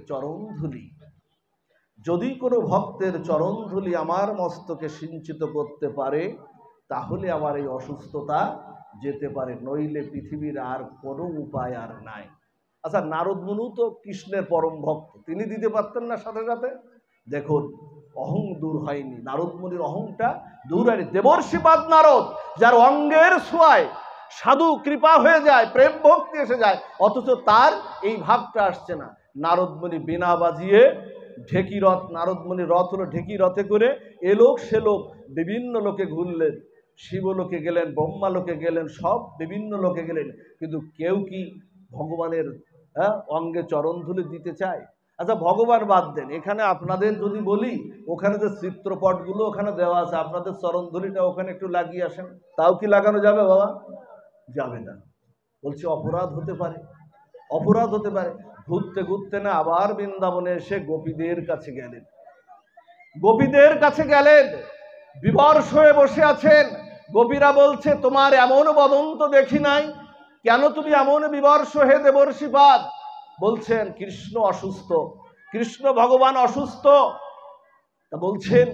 চরণধুলি আমার মস্তকে সিঞ্চিত করতে পারে তাহলে আমার এই অসুস্থতা যেতে পারে, নইলে পৃথিবীর আর কোনো উপায় আর নাই। আচ্ছা, নারদ মুনি তো কৃষ্ণের পরম ভক্ত, তিনি দিতে পারতেন না সাথে সাথে? দেখুন অহং দূর হয়নি, নারদ মুনির অহংটা দূর হয়নি। দেবর্ষিপাদ নারদ, যার অঙ্গের ছোঁয়ায় সাধু কৃপা হয়ে যায়, প্রেম ভক্তি এসে যায়, অথচ তার এই ভাবটা আসছে না। নারদ মুনি বিনা বাজিয়ে ঢেকি রথ, নারদ মুনির রথ হলো ঢেকি রথে করে এলোক সেলোক বিভিন্ন লোকে ঘুরলেন, শিবলোকে গেলেন, ব্রহ্মালোকে গেলেন, সব বিভিন্ন লোকে গেলেন, কিন্তু কেউ কি ভগবানের অঙ্গে চরণধুলি দিতে চায়? আচ্ছা ভগবান বাদ দেন, এখানে আপনাদের যদি বলি ওখানে যে চিত্রপটগুলো ওখানে দেওয়া আছে, আপনাদের চরণধুলিটা ওখানে একটু লাগিয়ে আসেন, তাও কি লাগানো যাবে বাবা? যাবে না। বলছে অপরাধ হতে পারে, অপরাধ হতে পারে। ঘুরতে ঘুরতে না আবার বৃন্দাবনে এসে গোপীদের কাছে গেলেন, বিবর্ষ হয়ে বসে আছেন। গোপীরা বলছে তোমার এমন বদন তো দেখি নাই, কেন তুমি এমন বিবর্ষ হে দেবর্ষিপাদ? বলছেন কৃষ্ণ অসুস্থ, কৃষ্ণ ভগবান অসুস্থ। তা বলছেন,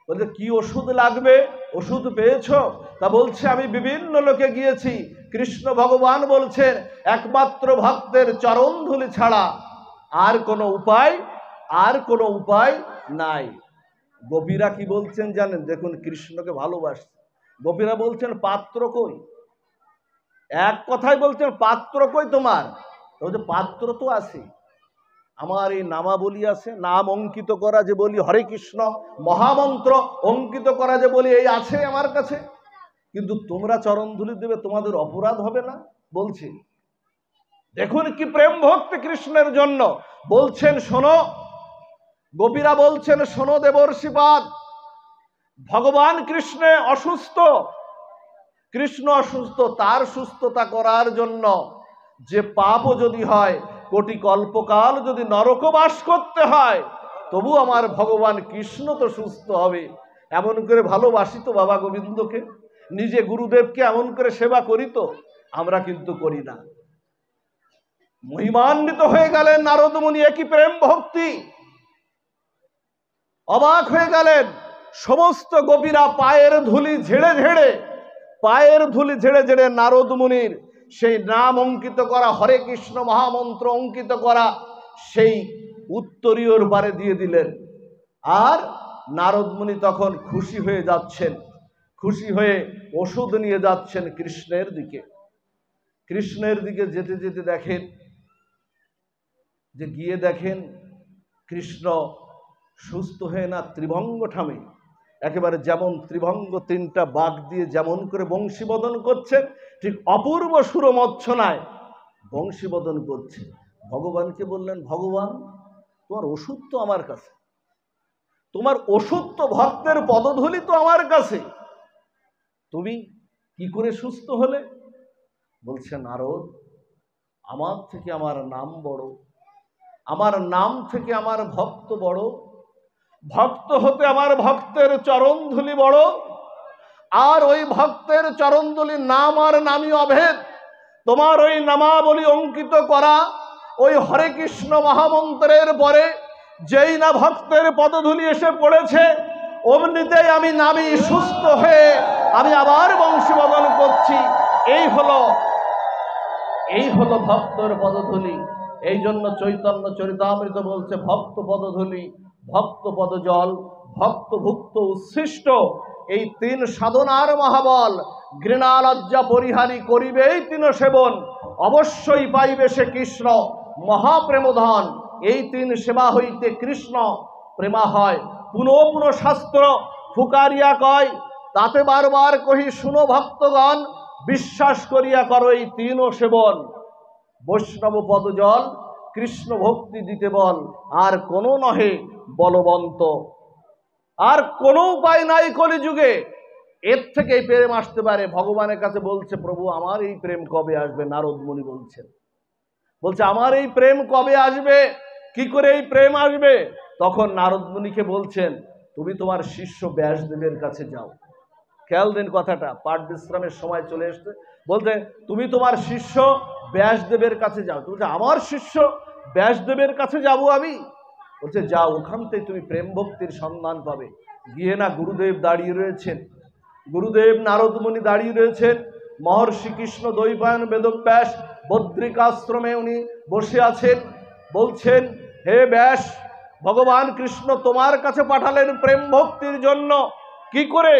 বলছে কি ওষুধ লাগবে, ওষুধ পেয়েছো? তা বলছে আমি বিভিন্ন লোকে গিয়েছি, কৃষ্ণ ভগবান বলছেন একমাত্র ভক্তের চরণধুলি ছাড়া আর কোনো উপায় নাই। গোপীরা কি বলছেন জানেন? দেখুন কৃষ্ণকে ভালোবাসছে, গোপীরা বলছেন পাত্র কই? এক কথাই বলছেন পাত্র কই তোমার? বলছে পাত্র তো আছে, আমার এই নামাবলী আছে, নাম অঙ্কিত করা যে বলি হরে কৃষ্ণ মহামন্ত্র অঙ্কিত করা যে বলি এই আছে আমার কাছে, কিন্তু তোমরা চরণধুলি দেবে, তোমাদের অপরাধ হবে না? বলছি দেখুন কি প্রেম ভক্তি কৃষ্ণের জন্য। বলছেন শোনো, গোপীরা বলছেন শোনো দেবর্ষিপাদ, ভগবান কৃষ্ণ অসুস্থ, তার সুস্থতা করার জন্য যে পাপও যদি হয়, কোটি কল্পকাল যদি নরকবাস করতে হয়, তবু আমার ভগবান কৃষ্ণ তো সুস্থ হবে। এমন করে ভালোবাসি তো বাবা গোবিন্দকে, নিজে গুরুদেবকে এমন করে সেবা করি তো? আমরা কিন্তু করি না। মহিমান্বিত হয়ে গেলেন নারদ মুনি, একই প্রেম ভক্তি, অবাক হয়ে গেলেন। সমস্ত গোপীরা পায়ের ধুলি ঝেড়ে ঝেড়ে নারদ মুনির সেই নাম অঙ্কিত করা, হরে কৃষ্ণ মহামন্ত্র অঙ্কিত করা সেই উত্তরীয়র পারে দিয়ে দিলেন। আর নারদ মুনি তখন খুশি হয়ে যাচ্ছেন, খুশি হয়ে ওষুধ নিয়ে যাচ্ছেন কৃষ্ণের দিকে যেতে যেতে দেখেন কৃষ্ণ সুস্থ হয়ে না ত্রিভঙ্গ ঠামে, একেবারে যেমন ত্রিভঙ্গ তিনটা বাঘ দিয়ে যেমন করে বংশীবদন করছেন, ঠিক অপূর্ব সুরমচ্ছনায় বংশীবদন করছে। ভগবানকে বললেন ভগবান তোমার ওষুধ তো আমার কাছে, তোমার ওষুধ তো ভক্তের পদধূলি তো আমার কাছে, তুমি কি করে সুস্থ হলে? বলছে নারদ আমার থেকে আমার নাম বড়, আমার নাম থেকে আমার ভক্ত বড়, ভক্ত হতে আমার ভক্তের চরণধুলি বড়, আর ওই ভক্তের চরণদুলির নাম আর নামই অভেদ। তোমার ওই নামাবলী অঙ্কিত করা ওই হরে কৃষ্ণ মহামন্ত্রের পরে যেই না ভক্তের পদধূলি এসে পড়েছে, অমনিতেই আমি নামি সুস্থ হয়ে আমি আবার বংশী বদল করছি। এই হলো ভক্তর পদধূলি। এই জন্য চৈতন্য চরিতামৃত বলছে, ভক্ত পদধূলি, ভক্ত পদজল, ভক্ত ভুক্ত উচ্ছিষ্ট, এই তিন সাধনার মহাবল। ঘৃণা লজ্জা পরিহারী করিবেই তিন সেবন, অবশ্যই পাইবে সে কৃষ্ণ মহাপ্রেমধন। এই তিন সেবা হইতে কৃষ্ণ প্রেমা হয়। পুনঃ পুনঃ শাস্ত্র ফুকারিয়া কয়, তাতে বারবার কহি শুনো ভক্তগণ, বিশ্বাস করিয়া করো এই তিনও সেবন। বৈষ্ণব পদজল, কৃষ্ণ ভক্তি দিতে বল, আর কোনো নহে বলবন্ত। আর কোনো উপায় নাই কলিযুগে এর থেকে এই প্রেম আসতে পারে। ভগবানের কাছে বলছে, প্রভু আমার এই প্রেম কবে আসবে? নারদ মুনি বলছে আমার এই প্রেম কবে আসবে? কি করে এই প্রেম আসবে? তখন নারদ মুনিকে বলছেন, তুমি তোমার শিষ্য ব্যাসদেবের কাছে যাও। খেয়াল দিন কথাটা, পাঠ বিশ্রামের সময় চলে এসছে। বলতে তুমি তোমার শিষ্য ব্যাসদেবের কাছে যাও। তুমি আমার শিষ্য ব্যাসদেবের কাছে যাব আমি? বলছে যাও, ওখান থেকে তুমি প্রেম ভক্তির সন্ধান পাবে। গিয়ে না গুরুদেব দাঁড়িয়ে রয়েছেন, গুরুদেব নারদ মুনি দাঁড়িয়ে রয়েছেন, মহর্ষি কৃষ্ণ দ্বৈপায়ন বেদব্যাস বদ্রিকাশ্রমে উনি বসে আছেন। বলছেন, হে ব্যাস, ভগবান কৃষ্ণ তোমার কাছে পাঠালেন প্রেম ভক্তির জন্য, কি করে?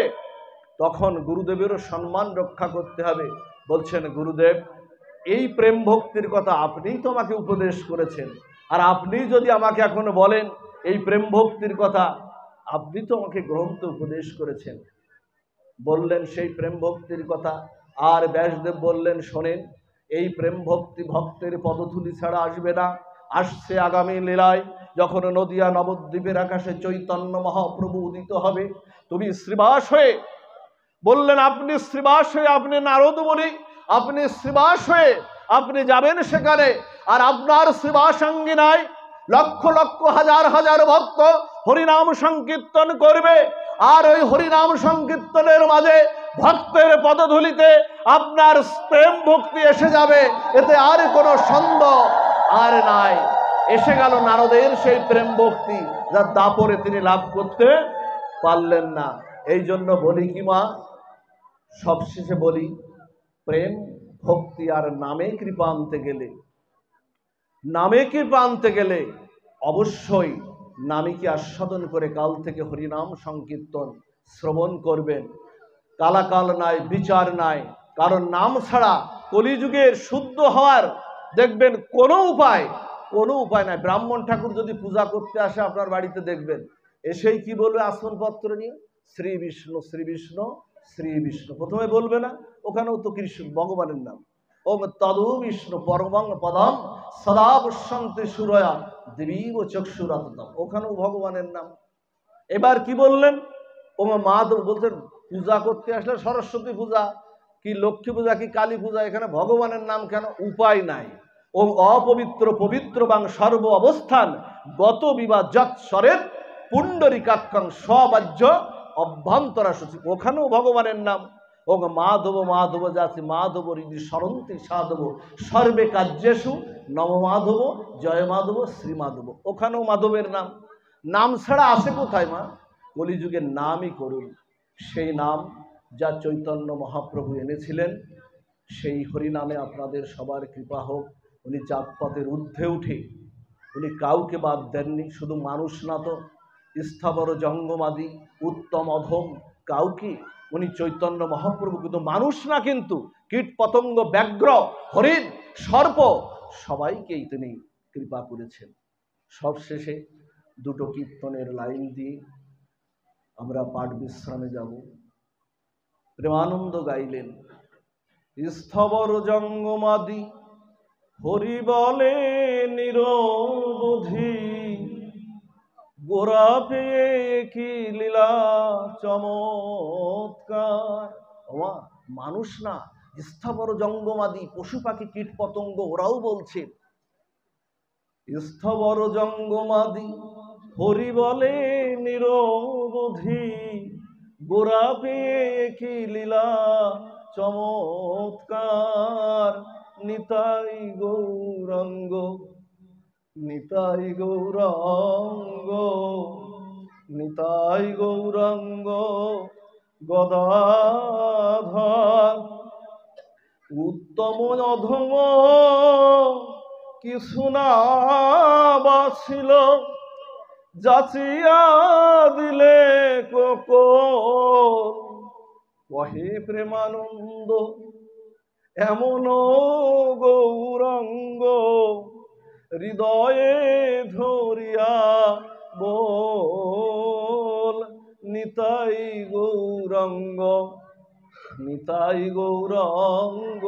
তখন গুরুদেবেরও সম্মান রক্ষা করতে হবে। বলছেন, গুরুদেব এই প্রেম ভক্তির কথা আপনিই তো আমাকে উপদেশ করেছেন, আর আপনি যদি আমাকে এখন বলেন এই প্রেম ভক্তির কথা, আপনি তো আমাকে গ্রন্থ উপদেশ করেছেন। বললেন সেই প্রেম ভক্তির কথা। আর ব্যাসদেব বললেন, শোনেন, এই প্রেম ভক্তি ভক্তের পদধূলি ছাড়া আসবে না। আসছে আগামী লীলায়, যখন নদিয়া নবদ্বীপের আকাশে চৈতন্য মহাপ্রভু উদিত হবে, তুমি শ্রীবাস হয়ে, বললেন আপনি শ্রীবাস হয়ে, আপনি নারদ মুনি, আপনি শ্রীবাস হয়ে আপনি যাবেন সেখানে। আর আপনার শ্রীবাসাঙ্গিনায় লক্ষ লক্ষ হাজার হাজার ভক্ত হরিনাম সংকীর্তন করবে। আর ওই হরিনাম সংকীর্তনের মাঝে ভক্তের পদধূলিতে আপনার প্রেম ভক্তি এসে যাবে, এতে আর কোনো সন্দেহ আর নাই। এসে গেল নারদের সেই প্রেম ভক্তি, যার দাপরে তিনি লাভ করতে পারলেন না। এই জন্য বলি কি মা, সবশেষে বলি, প্রেম ভক্তি আর নামে কৃপা আনতে গেলে, নামে কৃপা আনতে গেলে অবশ্যই নামীকে আস্বাদন করে কাল থেকে হরিনাম সংকীর্তন শ্রবণ করবেন। কালাকাল নাই, বিচার নাই, কারণ নাম ছাড়া কলিযুগের শুদ্ধ হওয়ার দেখবেন কোনো উপায় নাই। ব্রাহ্মণ ঠাকুর যদি পূজা করতে আসে আপনার বাড়িতে, দেখবেন এসেই কি বলবে আসনপত্র নিয়ে, শ্রী বিষ্ণু শ্রী বিষ্ণু শ্রী বিষ্ণু প্রথমে বলবে না? ওখানেও তো কৃষ্ণ ভগবানের নাম। ওম তদু বিষ্ণু পরমং পদম সদা পশ্যন্তি সুরয়া দেবীব চক্ষুরাততম, ওখানেও ভগবানের নাম। এবার কি বললেন? ওম মাধব, বলছেন পূজা করতে আসলে সরস্বতী পূজা কি লক্ষ্মী পূজা কি কালী পূজা, এখানে ভগবানের নাম কেন? উপায় নাই। ও অপবিত্র পবিত্র বাং সর্ব অবস্থান গত বিবাদ যৎসরের পুণ্ডরিকাক্ষং স্ববাহ্য অভ্যন্তরা সূচি, ওখানেও ভগবানের নাম। ও মাধব মাধব যাচ্ছি মাধব হৃদি সরন্তি সাধব সর্বে কার্যেষু নম মাধব জয় মাধব শ্রী মাধব, ওখানেও মাধবের নাম। নাম ছাড়া আসে কোথায় মা? কলিযুগের নামই করুন। সেই নাম যা চৈতন্য মহাপ্রভু এনেছিলেন, সেই হরিনামে আপনাদের সবার কৃপা হোক। উনি জাতপাতের ঊর্ধ্বে উঠে উনি কাউকে বাদ দেননি। শুধু মানুষ না তো, স্থাবর জঙ্গমাদি উত্তম অধম কাউকে উনি চৈতন্য মহাপ্রভু কিন্তু মানুষ না, কিন্তু কীট পতঙ্গ ব্যাঘ্র হরিণ সর্প সবাইকেই তিনি কৃপা করেছেন। সবশেষে দুটো কীর্তনের লাইন দিয়ে আমরা পাঠ বিশ্রামে যাব। প্রেমানন্দ গাইলেন, স্থবর জঙ্গমাদি হরি বলে নিরবধি, গোরা পেয়ে কি লীলা চমৎকার। ওমা, মানুষ না, স্থাবর জঙ্গমাদি পশু পাখি কীট পতঙ্গ ওরাও বলছে, স্থবর জঙ্গমাদি হরি বলে নিরবধি, গোরা পেয়ে কি লীলা চমৎকার, নিতাই গৌরাঙ্গ, নিতাই গৌরাঙ্গ, নিতাই গৌরাঙ্গ গদাধর। উত্তম অধম কিছু না বাছিল, যাচিয়া দিলে কোকল। কহে প্রেমানন্দ এমন গৌরাঙ্গ, হৃদয়ে ধরিয়া বল। নিতাই গৌরাঙ্গ, নিতাই গৌরাঙ্গ,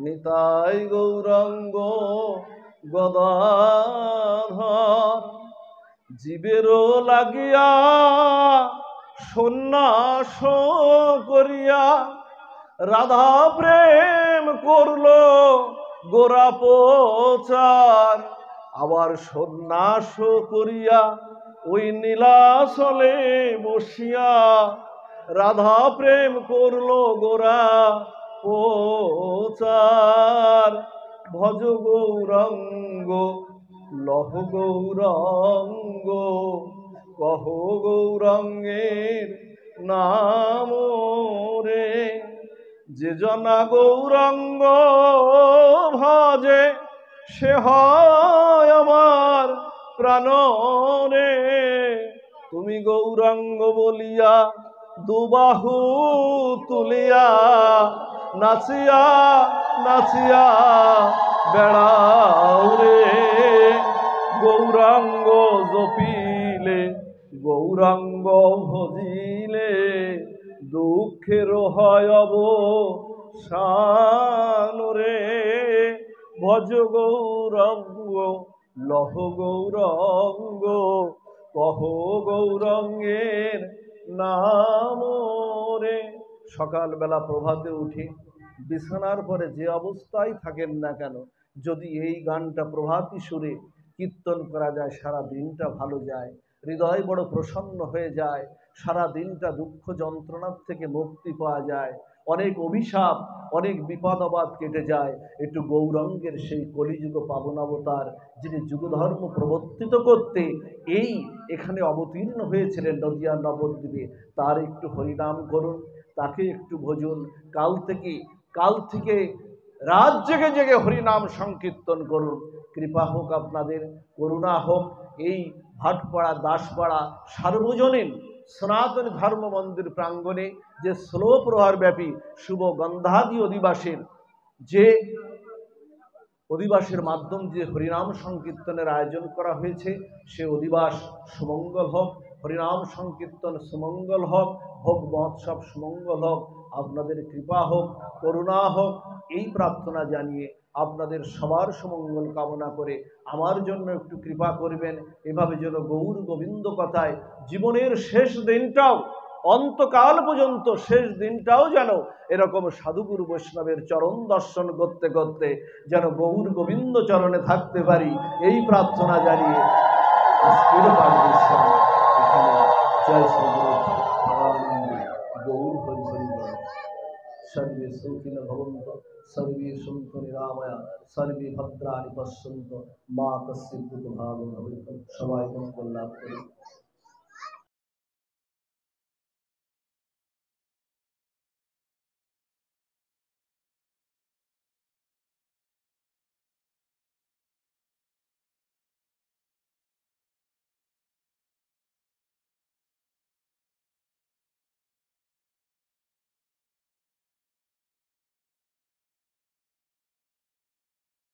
নিতাই গৌরাঙ্গ গদাধর। জীবেরও লাগিয়া সন্ন্যাস করিয়া, রাধা প্রেম করলো গোরা প্রচার। আবার সন্ন্যাস করিয়া ওই নীলাচলে বসিয়া, রাধা প্রেম করলো গোরা প্রচার। ভজ গৌরাঙ্গ, লহ গৌরাঙ্গ, কহ গৌরাঙ্গের নাম রে। যে জনা গৌরাঙ্গ ভজে, সে হয় আমার প্রাণ রে। তুমি গৌরাঙ্গ বলিয়া দুবাহু তুলিয়া, নাচিয়া নাচিয়া বেড়াও রে। গৌরাঙ্গ জপিলে, গৌরাঙ্গ ভজিলে, দুঃখের হয় অবসান রে। ভজ গৌরাঙ্গ, লহ গৌরাঙ্গ, কহ গৌরাঙ্গের নাম রে। সকালবেলা প্রভাতে উঠে বিছানার পরে যে অবস্থায় থাকেন না কেন, যদি এই গানটা প্রভাতী সুরে কীর্তন করা যায়, সারা দিনটা ভালো যায়, হৃদয় বড় প্রসন্ন হয়ে যায়, সারা দিনটা দুঃখ যন্ত্রণার থেকে মুক্তি পাওয়া যায়, অনেক অভিশাপ অনেক বিপদ আপদ কেটে যায়। একটু গৌরাঙ্গের সেই কলিযুগ পাবনাবতার, যিনি যুগধর্ম প্রবর্তিত করতে এই এখানে অবতীর্ণ হয়েছিলেন নদিয়া নবদ্বীপে, তার একটু হরিনাম করুন, তাকে একটু ভজুন। কাল থেকে রাত জেগে জেগে হরিনাম সংকীর্তন করুন। কৃপা হোক আপনাদের, করুণা হোক। এই ভাটপাড়া দাসপাড়া সার্বজনীন সনাতন ধর্ম মন্দির প্রাঙ্গণে যে 16 প্রহর ব্যাপী শুভ গন্ধাদি অধিবাসের মাধ্যম যে হরিনাম সংকীর্তনের আয়োজন করা হয়েছে, সে অধিবাস সুমঙ্গল হোক, হরিনাম সংকীর্তন সুমঙ্গল হোক, ভোগ মহোৎসব সুমঙ্গল হোক, আপনাদের কৃপা হোক, করুণা হোক, এই প্রার্থনা জানিয়ে আপনাদের সবার সুমঙ্গল কামনা করে আমার জন্য একটু কৃপা করবেন। এভাবে যেন গৌর গোবিন্দ কথায় জীবনের শেষ দিনটাও, অন্তকাল পর্যন্ত শেষ দিনটাও যেন এরকম সাধুগুরু বৈষ্ণবের চরণ দর্শন করতে করতে যেন গৌর গোবিন্দ চরণে থাকতে পারি, এই প্রার্থনা জানিয়ে আজকের পাঠ বিশ্রাম এখানে। জয় শ্রী গুরু গৌর হরি হরি বল। सर्वे सुखिनो भवन्तु, सर्वे सन्तु निरामया, सर्वे भद्राणि पश्यन्तु, मा कश्चित् दुःखभाग् भवेत्। সবাই মঙ্গল লাভ করুন।